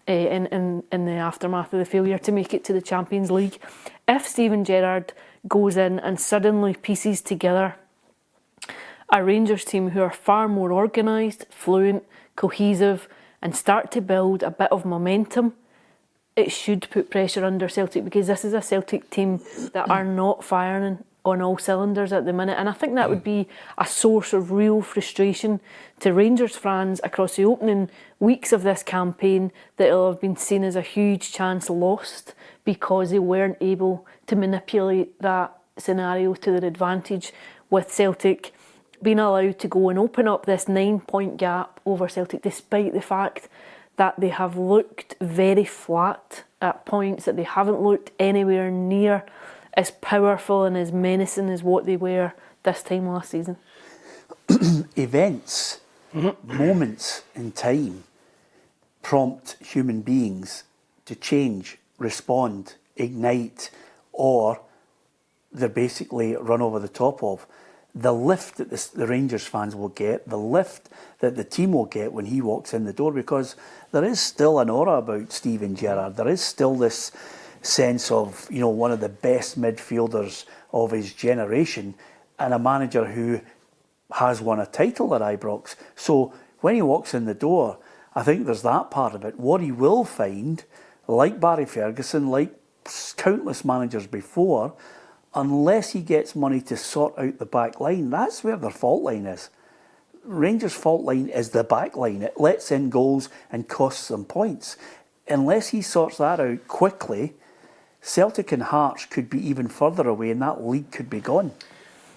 in the aftermath of the failure to make it to the Champions League. If Steven Gerrard goes in and suddenly pieces together a Rangers team who are far more organised, fluent, cohesive, and start to build a bit of momentum, it should put pressure under Celtic, because this is a Celtic team that are not firing on all cylinders at the minute, and I think that would be a source of real frustration to Rangers fans across the opening weeks of this campaign, that it'll have been seen as a huge chance lost because they weren't able to manipulate that scenario to their advantage, with Celtic being allowed to go and open up this 9-point gap over Celtic, despite the fact that they have looked very flat at points, that they haven't looked anywhere near as powerful and as menacing as what they were this time last season. Events, moments in time prompt human beings to change, respond, ignite, or they're basically run over the top of. The lift that the Rangers fans will get, the lift that the team will get when he walks in the door, because there is still an aura about Steven Gerrard. There is still this sense of, you know, one of the best midfielders of his generation, and a manager who has won a title at Ibrox. So when he walks in the door, I think there's that part of it. What he will find, like Barry Ferguson, like countless managers before, unless he gets money to sort out the back line, that's where their fault line is. Rangers' fault line is the back line. It lets in goals and costs them points. Unless he sorts that out quickly, Celtic and Hearts could be even further away and that league could be gone.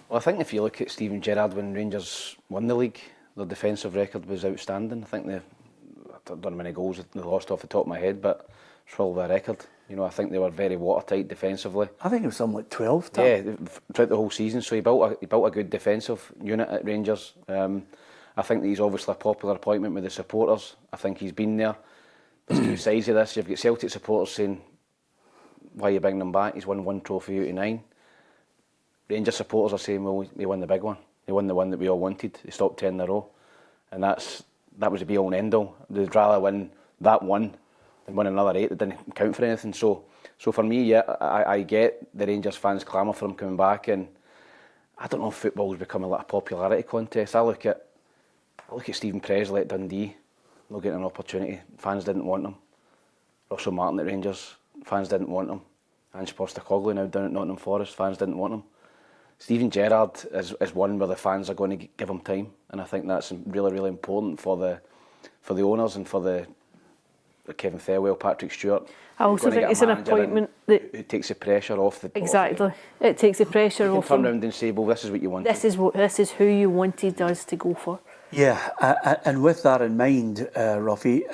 Well, I think if you look at Steven Gerrard when Rangers won the league, their defensive record was outstanding. I think I don't know how many goals they lost off the top of my head, but it's probably a record. You know, I think they were very watertight defensively. I think it was something like 12. Yeah, throughout the whole season. So he built a good defensive unit at Rangers. I think that he's obviously a popular appointment with the supporters. I think he's been there. There's two sides of this. You've got Celtic supporters saying, why are you bringing him back? He's won one trophy out of 9. Rangers supporters are saying, well, he won the big one. He won the one that we all wanted. He stopped 10 in a row. And that was the be all and end all. They'd rather win that one than win another 8 that didn't count for anything. So for me, yeah, I get the Rangers fans clamour for him coming back, and I don't know if football's become a popularity contest. I look at Stephen Presley at Dundee, not getting an opportunity. Fans didn't want him. Russell Martin at Rangers, fans didn't want him. Ange Postecoglou now down at Nottingham Forest, fans didn't want him. Steven Gerrard is one where the fans are going to give him time, and I think that's really, really important for the owners and for the Kevin Thelwell, Patrick Stewart. I also think it's an appointment that it takes the pressure off the exactly. It takes the pressure off. Turn around and say, "Well, this is what you wanted. This is who you wanted us to go for." Yeah, and with that in mind, Ruffy,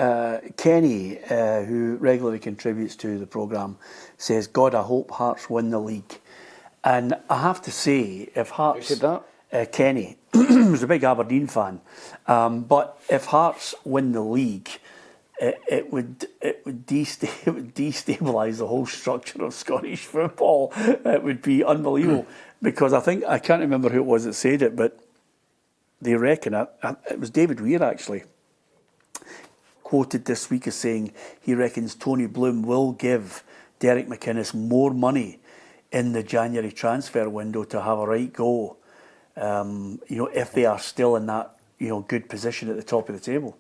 Kenny, who regularly contributes to the programme, says, "God, I hope Hearts win the league." And I have to say, if Hearts... Who said that? Kenny. He was a big Aberdeen fan. But if Hearts win the league, it would destabilise the whole structure of Scottish football. It would be unbelievable. Because I can't remember who it was that said it, but they reckon, it was David Weir actually, quoted this week as saying he reckons Tony Bloom will give Derek McInnes more money in the January transfer window to have a right go, if they are still in that, good position at the top of the table.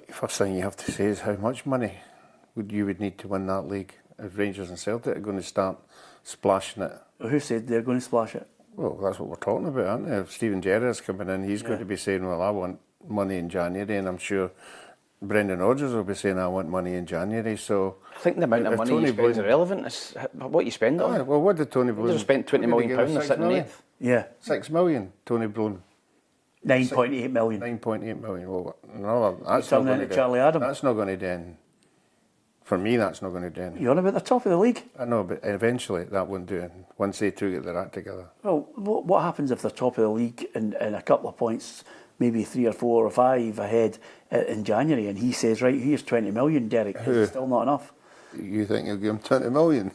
First thing you have to say is how much money you would need to win that league if Rangers and Celtic are going to start splashing it. Who said they're going to splash it? Well, that's what we're talking about, aren't they? If Steven Gerrard's coming in, he's going to be saying, well, I want money in January, and I'm sure Brendan Rodgers will be saying, I want money in January. So I think the amount of money you spend is irrelevant. It's what you spend on it. Well, what did Tony Bloom... They spent £20 million, they're sitting in 8th. Yeah. 6 million, Tony Bloom. 9.8 million. 9.8 million. Well, no, that's You're not going to do. Charlie Adam. That's not going to do anything. For me, that's not going to do anything. You're on about the top of the league? I know, but eventually that won't do anything once they two get their act together. Well, what happens if they're top of the league and a couple of points, maybe 3 or 4 or 5 ahead in January, and he says, right, here's 20 million, Derek. Is it still not enough? You think you'll give him 20 million?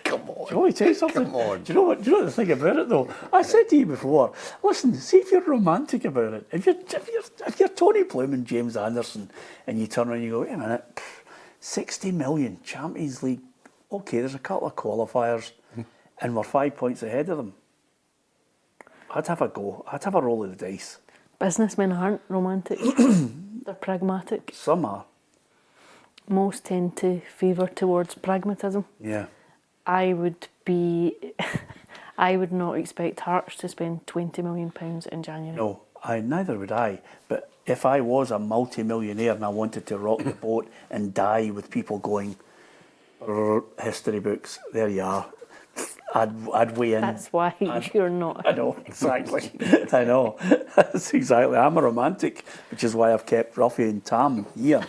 Come on. Do you want me to tell you something? Come on. Do you know the thing about it though? I said to you before, listen, see if you're romantic about it. If you're Tony Bloom and James Anderson and you turn around and you go, wait a minute, 60 million, Champions League, okay, there's a couple of qualifiers and we're 5 points ahead of them. I'd have a go. I'd have a roll of the dice. Businessmen aren't romantic. They're pragmatic. Some are. Most tend to favour towards pragmatism. Yeah. I would not expect Hearts to spend £20 million in January. No, neither would I. But if I was a multi-millionaire and I wanted to rock the boat and die with people going, history books, there you are, I'd weigh in. That's why you're not. I know, exactly. I know. That's exactly. I'm a romantic, which is why I've kept Ruffy and Tam here.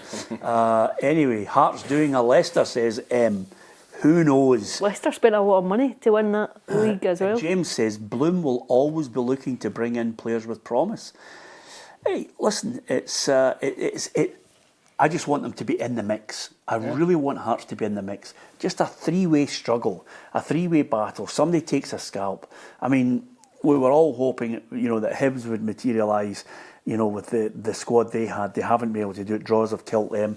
Anyway, Hearts doing a Leicester, says M. Who knows? Leicester spent a lot of money to win that league as well. James says Bloom will always be looking to bring in players with promise. Hey, listen, I just want them to be in the mix. I really want Hearts to be in the mix. Just a 3-way struggle, a 3-way battle. Somebody takes a scalp. I mean, we were all hoping, that Hibs would materialise, with the squad they had. They haven't been able to do it. Draws have killed them.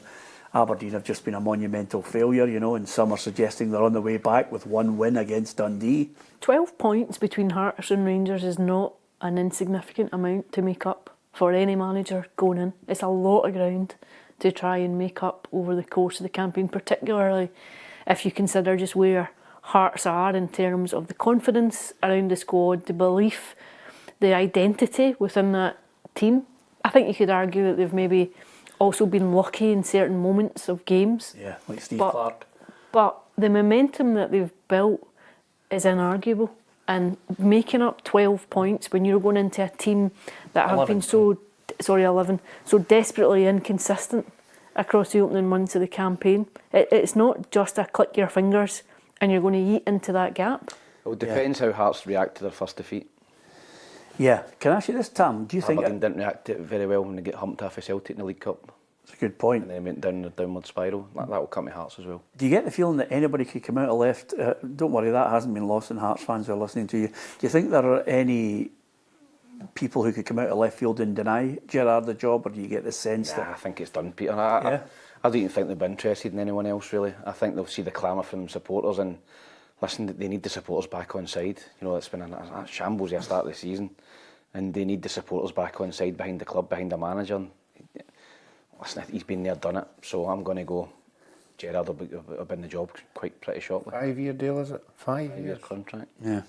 Aberdeen have just been a monumental failure, you know, and some are suggesting they're on the way back with one win against Dundee. 12 points between Hearts and Rangers is not an insignificant amount to make up for any manager going in. It's a lot of ground to try and make up over the course of the campaign, particularly if you consider just where Hearts are in terms of the confidence around the squad, the belief, the identity within that team. I think you could argue that they've maybe also been lucky in certain moments of games. Yeah, like Steve Clark. But the momentum that they've built is inarguable. And making up 12 points when you're going into a team that have been 11, so desperately inconsistent across the opening months of the campaign. It's not just a click your fingers and you're going to eat into that gap. Well, it depends how Hearts react to their first defeat. Yeah, can I ask you this, Tam? Do you think Aberdeen didn't react to it very well when they get humped off of Celtic in the League Cup? It's a good point. And then went down the downward spiral. That will come to Hearts as well. Do you get the feeling that anybody could come out of left? Don't worry, that hasn't been lost on Hearts fans who are listening to you. Do you think there are any people who could come out of left field and deny Gerrard the job, or do you get the sense that... I think it's done, Peter. I don't even think they'll be interested in anyone else, really. I think they'll see the clamour from supporters and listen, they need the supporters back on side. You know, it's been a shambles at the start of the season, and they need the supporters back on side behind the club, behind the manager. And, listen, he's been there, done it, so I'm going to go Gerrard will be in the job quite pretty shortly. 5-year deal, is it? 5 5-year years? contract. Yeah.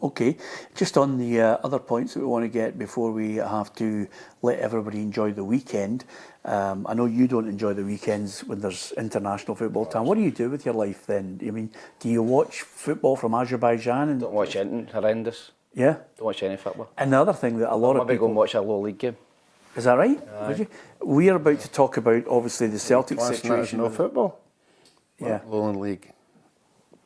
Okay, just on the other points that we want to get before we have to let everybody enjoy the weekend. I know you don't enjoy the weekends when there's international football time. What do you do with your life then? I mean, do you watch football from Azerbaijan? And Don't watch anything horrendous. Yeah? Don't watch any football. And the other thing that a lot of Maybe go people... and watch a low league game. Is that right? Would you? We are about to talk about, obviously, the Celtic situation. No football? Yeah. Lowland League.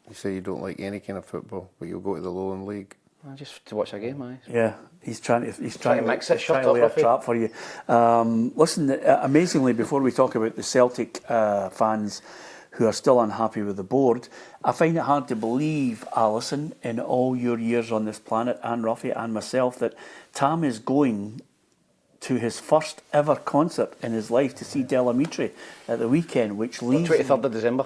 You say you don't like any kind of football, but you'll go to the Lowland League. Just to watch a game, aye. Yeah, he's trying to mix it, shut trying to lay a up, trap for you. Listen, amazingly, before we talk about the Celtic fans who are still unhappy with the board, I find it hard to believe, Alison, in all your years on this planet, and Ruffy and myself, that Tam is going to his first ever concert in his life to see Delamitri at the weekend, which leaves... 23rd of December.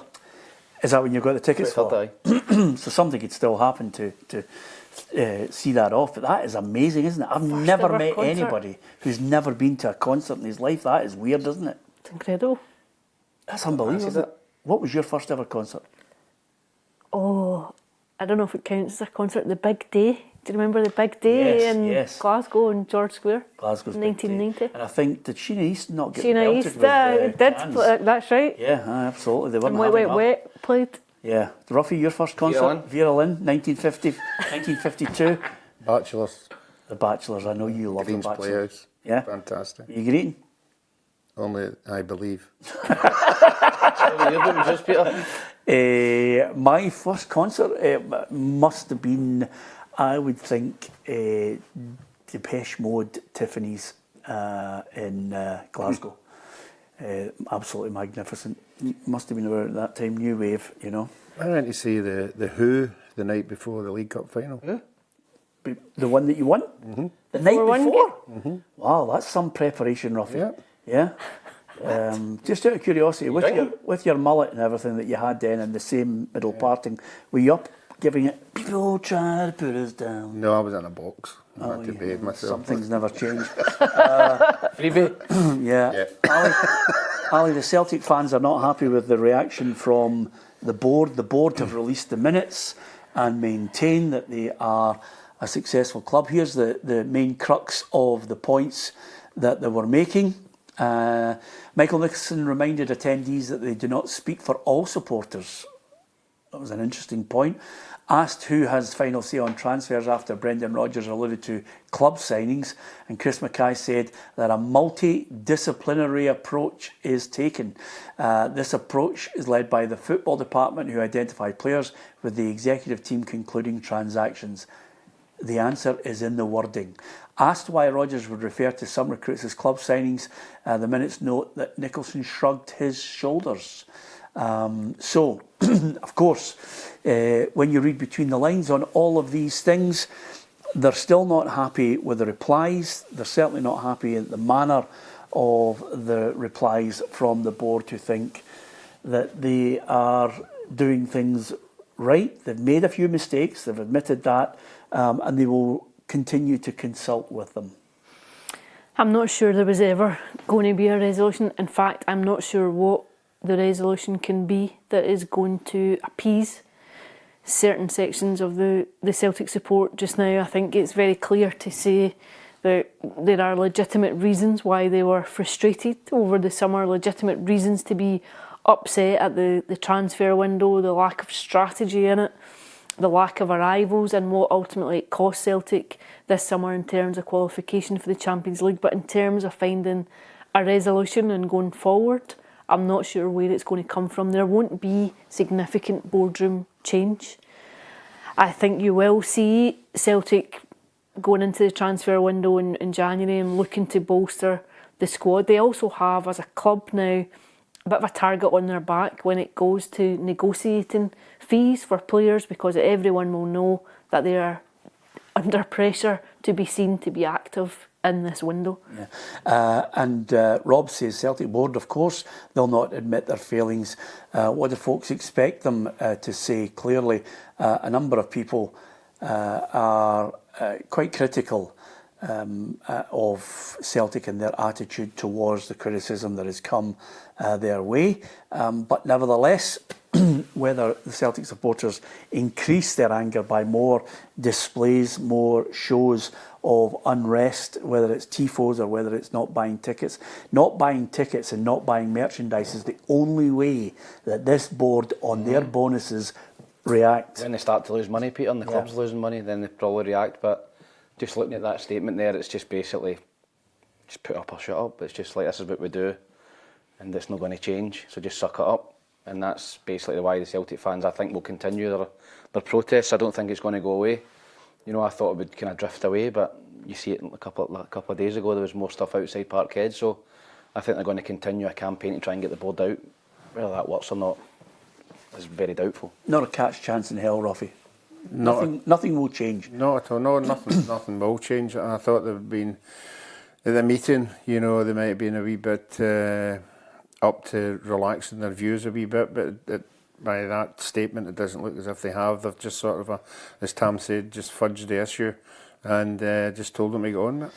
Is that when you got the tickets for? So something could still happen to see that off. But that is amazing, isn't it? I've never met anybody who's never been to a concert in his life. That is weird, isn't it? It's incredible. That's unbelievable, isn't it? What was your first ever concert? Oh, I don't know if it counts as a concert. The Big Day. Do you remember the Big Day in Glasgow and George Square? Glasgow's 1990. Big Day. And I think, did Sheena East not get Sheena belted East with, did. cans? That's right. Yeah, absolutely. They weren't And Wet Wet played. Yeah. Ruffy, your first concert? Vera Lynn, 1950, 1952. Bachelors. The Bachelors. I know you love Green's the Bachelors. Playhouse. Yeah. Fantastic. You greeting? Only I believe. My first concert must have been, I would think, Depeche Mode, Tiffany's in Glasgow. Absolutely magnificent. Must have been about that time, new wave, you know. I went to see the Who the night before the League Cup final. Yeah. The one that you won? Mm-hmm. The night before? Mm-hmm. Wow, that's some preparation, Ruffy. Yeah. Just out of curiosity, with your mullet and everything that you had then and the same middle parting, were you up giving it, people try to put us down? No, I was in a box. I had to behave myself. Some things never change. Freebie. Yeah. Ali, the Celtic fans are not happy with the reaction from the board. The board have released the minutes and maintain that they are a successful club. Here's the main crux of the points that they were making. Michael Nicholson reminded attendees that they do not speak for all supporters. That was an interesting point. Asked who has final say on transfers after Brendan Rodgers alluded to club signings, and Chris Mackay said that a multidisciplinary approach is taken. This approach is led by the football department, who identified players, with the executive team concluding transactions. The answer is in the wording. Asked why Rodgers would refer to some recruits as club signings, the minutes note that Nicholson shrugged his shoulders. So, of course, when you read between the lines on all of these things, they're still not happy with the replies. They're certainly not happy in the manner of the replies from the board to think that they are doing things right. They've made a few mistakes, they've admitted that, and they will continue to consult with them. I'm not sure there was ever going to be a resolution. In fact, I'm not sure what the resolution can be that is going to appease certain sections of the Celtic support just now. I think it's very clear to say that there are legitimate reasons why they were frustrated over the summer, legitimate reasons to be upset at the transfer window, the lack of strategy in it, the lack of arrivals, and what ultimately it cost Celtic this summer in terms of qualification for the Champions League. But in terms of finding a resolution and going forward, I'm not sure where it's going to come from. There won't be significant boardroom change. I think you will see Celtic going into the transfer window in January and looking to bolster the squad. They also have, as a club now, a bit of a target on their back when it goes to negotiating fees for players, because everyone will know that they are under pressure to be seen to be active in this window. And Rob says Celtic board, of course, they'll not admit their failings. What do folks expect them to say? Clearly, a number of people are quite critical of Celtic and their attitude towards the criticism that has come their way. But nevertheless, whether the Celtic supporters increase their anger by more displays, more shows of unrest, whether it's tifos or whether it's not buying tickets. Not buying tickets and not buying merchandise is the only way that this board on their bonuses react. When they start to lose money, Peter, and the club's losing money, then they probably react. But just looking at that statement there, it's just basically just put up or shut up. It's just like, this is what we do and it's not going to change, so just suck it up. And that's basically why the Celtic fans, I think, will continue their protests. I don't think it's going to go away. You know, I thought it would kind of drift away, but you see it a couple of days ago, there was more stuff outside Parkhead, so I think they're going to continue a campaign to try and get the board out. Whether that works or not is very doubtful. Not a catch chance in hell, Ruffy. Nothing will change. Not at all. No, nothing will change. I thought they've been at the meeting. You know, they might have been a wee bit up to relaxing their views a wee bit, but by that statement, it doesn't look as if they have. They've just sort of, as Tam said, just fudged the issue and just told them to go on it.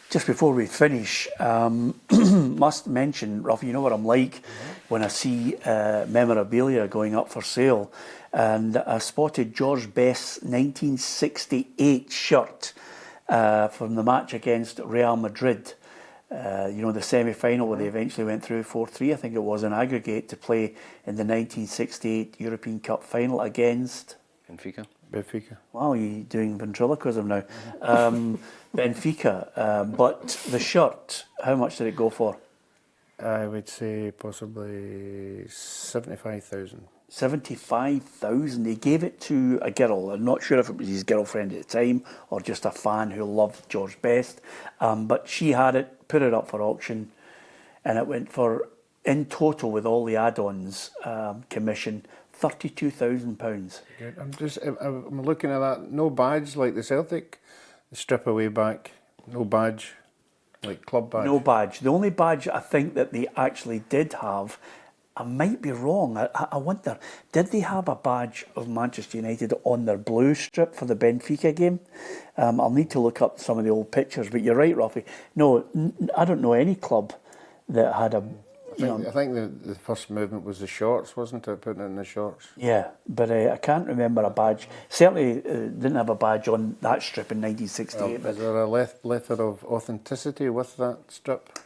Just before we finish, must mention, Ruffy, you know what I'm like when I see memorabilia going up for sale, and I spotted George Best's 1968 shirt from the match against Real Madrid. You know, the semi-final where they eventually went through 4-3, I think it was, in aggregate, to play in the 1968 European Cup final against Benfica. Wow, you're doing ventriloquism now. Benfica. But the shirt, how much did it go for? I would say possibly 75,000. 75,000. He gave it to a girl. I'm not sure if it was his girlfriend at the time or just a fan who loved George Best. But she had it, put it up for auction, and it went for, in total with all the add-ons, commission, £32,000. I'm looking at that. No badge like the Celtic, the strip away back. No badge, like club badge. No badge. The only badge I think that they actually did have, I might be wrong, I wonder, did they have a badge of Manchester United on their blue strip for the Benfica game? I'll need to look up some of the old pictures, but you're right, Ruffy. No, I don't know any club that had a... I think the first movement was the shorts, wasn't it? Putting it in the shorts. Yeah, but I can't remember a badge. Certainly didn't have a badge on that strip in 1968. Is there a letter of authenticity with that strip?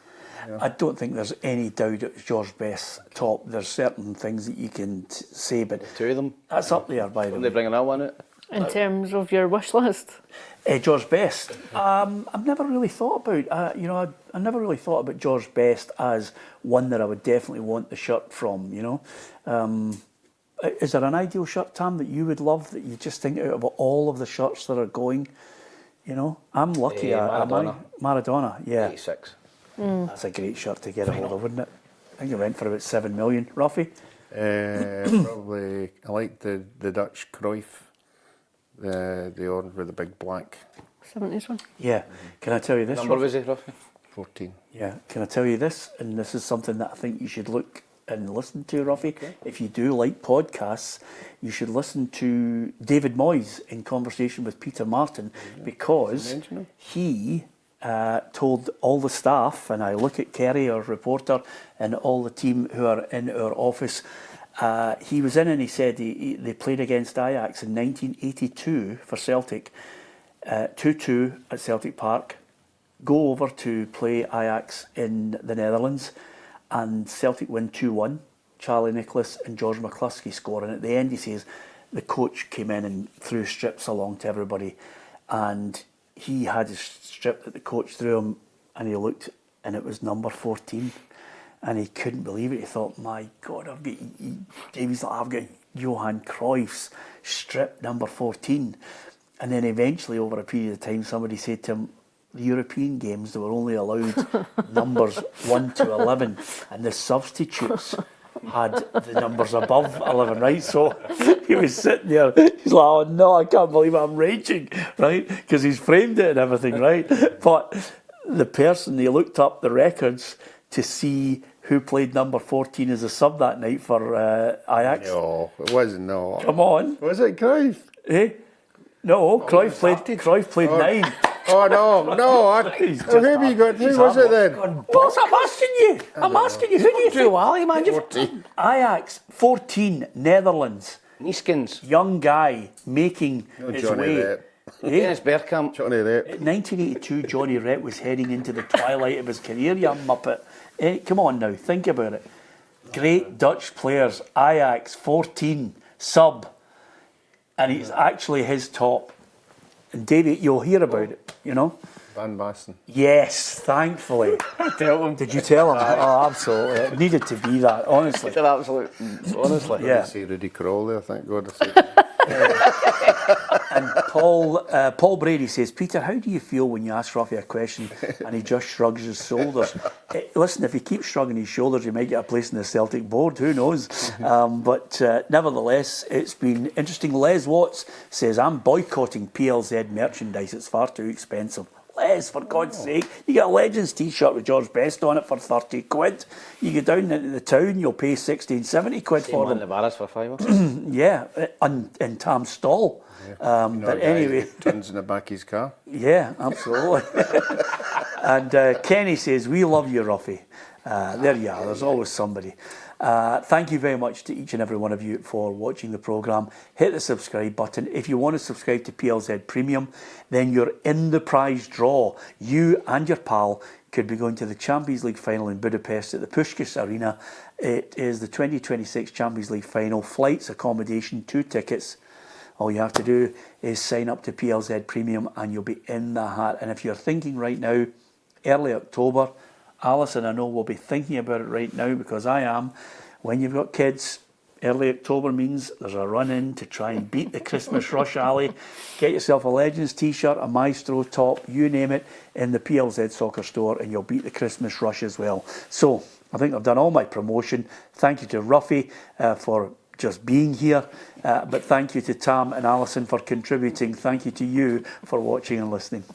Yeah. I don't think there's any doubt it was George Best's top. There's certain things that you can say, but Two of them. That's up there, by the way. Are they bringing that one out? In terms of your wish list? George Best. I've never really thought about, I never really thought about George Best as one that I would definitely want the shirt from, you know. Is there an ideal shirt, Tam, that you would love, that you just think out of all of the shirts that are going, you know? I'm lucky. Maradona, yeah. 86. That's a great shirt to get a hold of, wouldn't it? I think it went for about 7 million. Ruffy? Probably, I like the Dutch Cruyff. The orange with the big black. 70s one? Yeah. Can I tell you this? Number was it, roughly? 14. Yeah, can I tell you this? And this is something that I think you should look and listen to, Ruffy. Okay. If you do like podcasts, you should listen to David Moyes in conversation with Peter Martin, because he told all the staff, and I look at Kerry, our reporter, and all the team who are in our office. He was in and he said they played against Ajax in 1982 for Celtic, 2-2 at Celtic Park. Go over to play Ajax in the Netherlands, and Celtic win 2-1. Charlie Nicholas and George McCluskey score, and at the end he says the coach came in and threw strips along to everybody, and he had his strip that the coach threw him, and he looked and it was number 14, and he couldn't believe it. He thought, my God, Davey's like, I've got Johan Cruyff's strip number 14. And then eventually, over a period of time, somebody said to him, the European games, they were only allowed numbers 1 to 11, and the substitutes had the numbers above 11, right? So he was sitting there, he's like, oh no, I can't believe I'm raging, right? Because he's framed it and everything, right? But the person, they looked up the records to see who played number 14 as a sub that night for Ajax. No, it wasn't, no. Come on. Was it Cruyff? Eh? No, Cruyff played 9. Oh no! Who have you got? Who was it then? Boss, I'm asking you. Who do you think? Wally, man. 14. Ajax 14, Netherlands. Neeskens. Young guy making his Johnny way. Rep. Dennis Bergkamp. Johnny Rep. In 1982, Johnny Rep was heading into the twilight of his career, you muppet. Come on now, think about it. Great Dutch players. Ajax 14, sub. And it's actually his top. And David, you'll hear about it, you know. Van Basten. Yes, thankfully. Tell him. Did you tell him? Oh, absolutely. It needed to be that, honestly. It's an absolute, honestly. Yeah. Say Rudy Crawley, I think God. And Paul Brady says, Peter, how do you feel when you ask Ruffy a question and he just shrugs his shoulders? Listen, if he keeps shrugging his shoulders, you might get a place in the Celtic board. Who knows? But nevertheless, it's been interesting. Les Watts says, I'm boycotting PLZ merchandise. It's far too expensive. Les, for God's sake, you get a Legends t-shirt with George Best on it for 30 quid. You go down into the town, you'll pay 60, 70 quid for them. The barras for £5. Yeah, in Tam's stall. Yeah. But anyway, tons in the back of his car. Yeah, absolutely. And Kenny says, we love you, Ruffy. There you are, there's always somebody. Thank you very much to each and every one of you for watching the programme. Hit the subscribe button. If you want to subscribe to PLZ Premium, then you're in the prize draw. You and your pal could be going to the Champions League final in Budapest at the Puskás Arena. It is the 2026 Champions League final. Flights, accommodation, 2 tickets. All you have to do is sign up to PLZ Premium and you'll be in the hat. And if you're thinking right now, early October, Alison, I know, will be thinking about it right now, because I am. When you've got kids, early October means there's a run-in to try and beat the Christmas rush, Ali. Get yourself a Legends t-shirt, a Maestro top, you name it, in the PLZ Soccer store, and you'll beat the Christmas rush as well. So, I think I've done all my promotion. Thank you to Ruffy for just being here, but thank you to Tam and Alison for contributing. Thank you to you for watching and listening.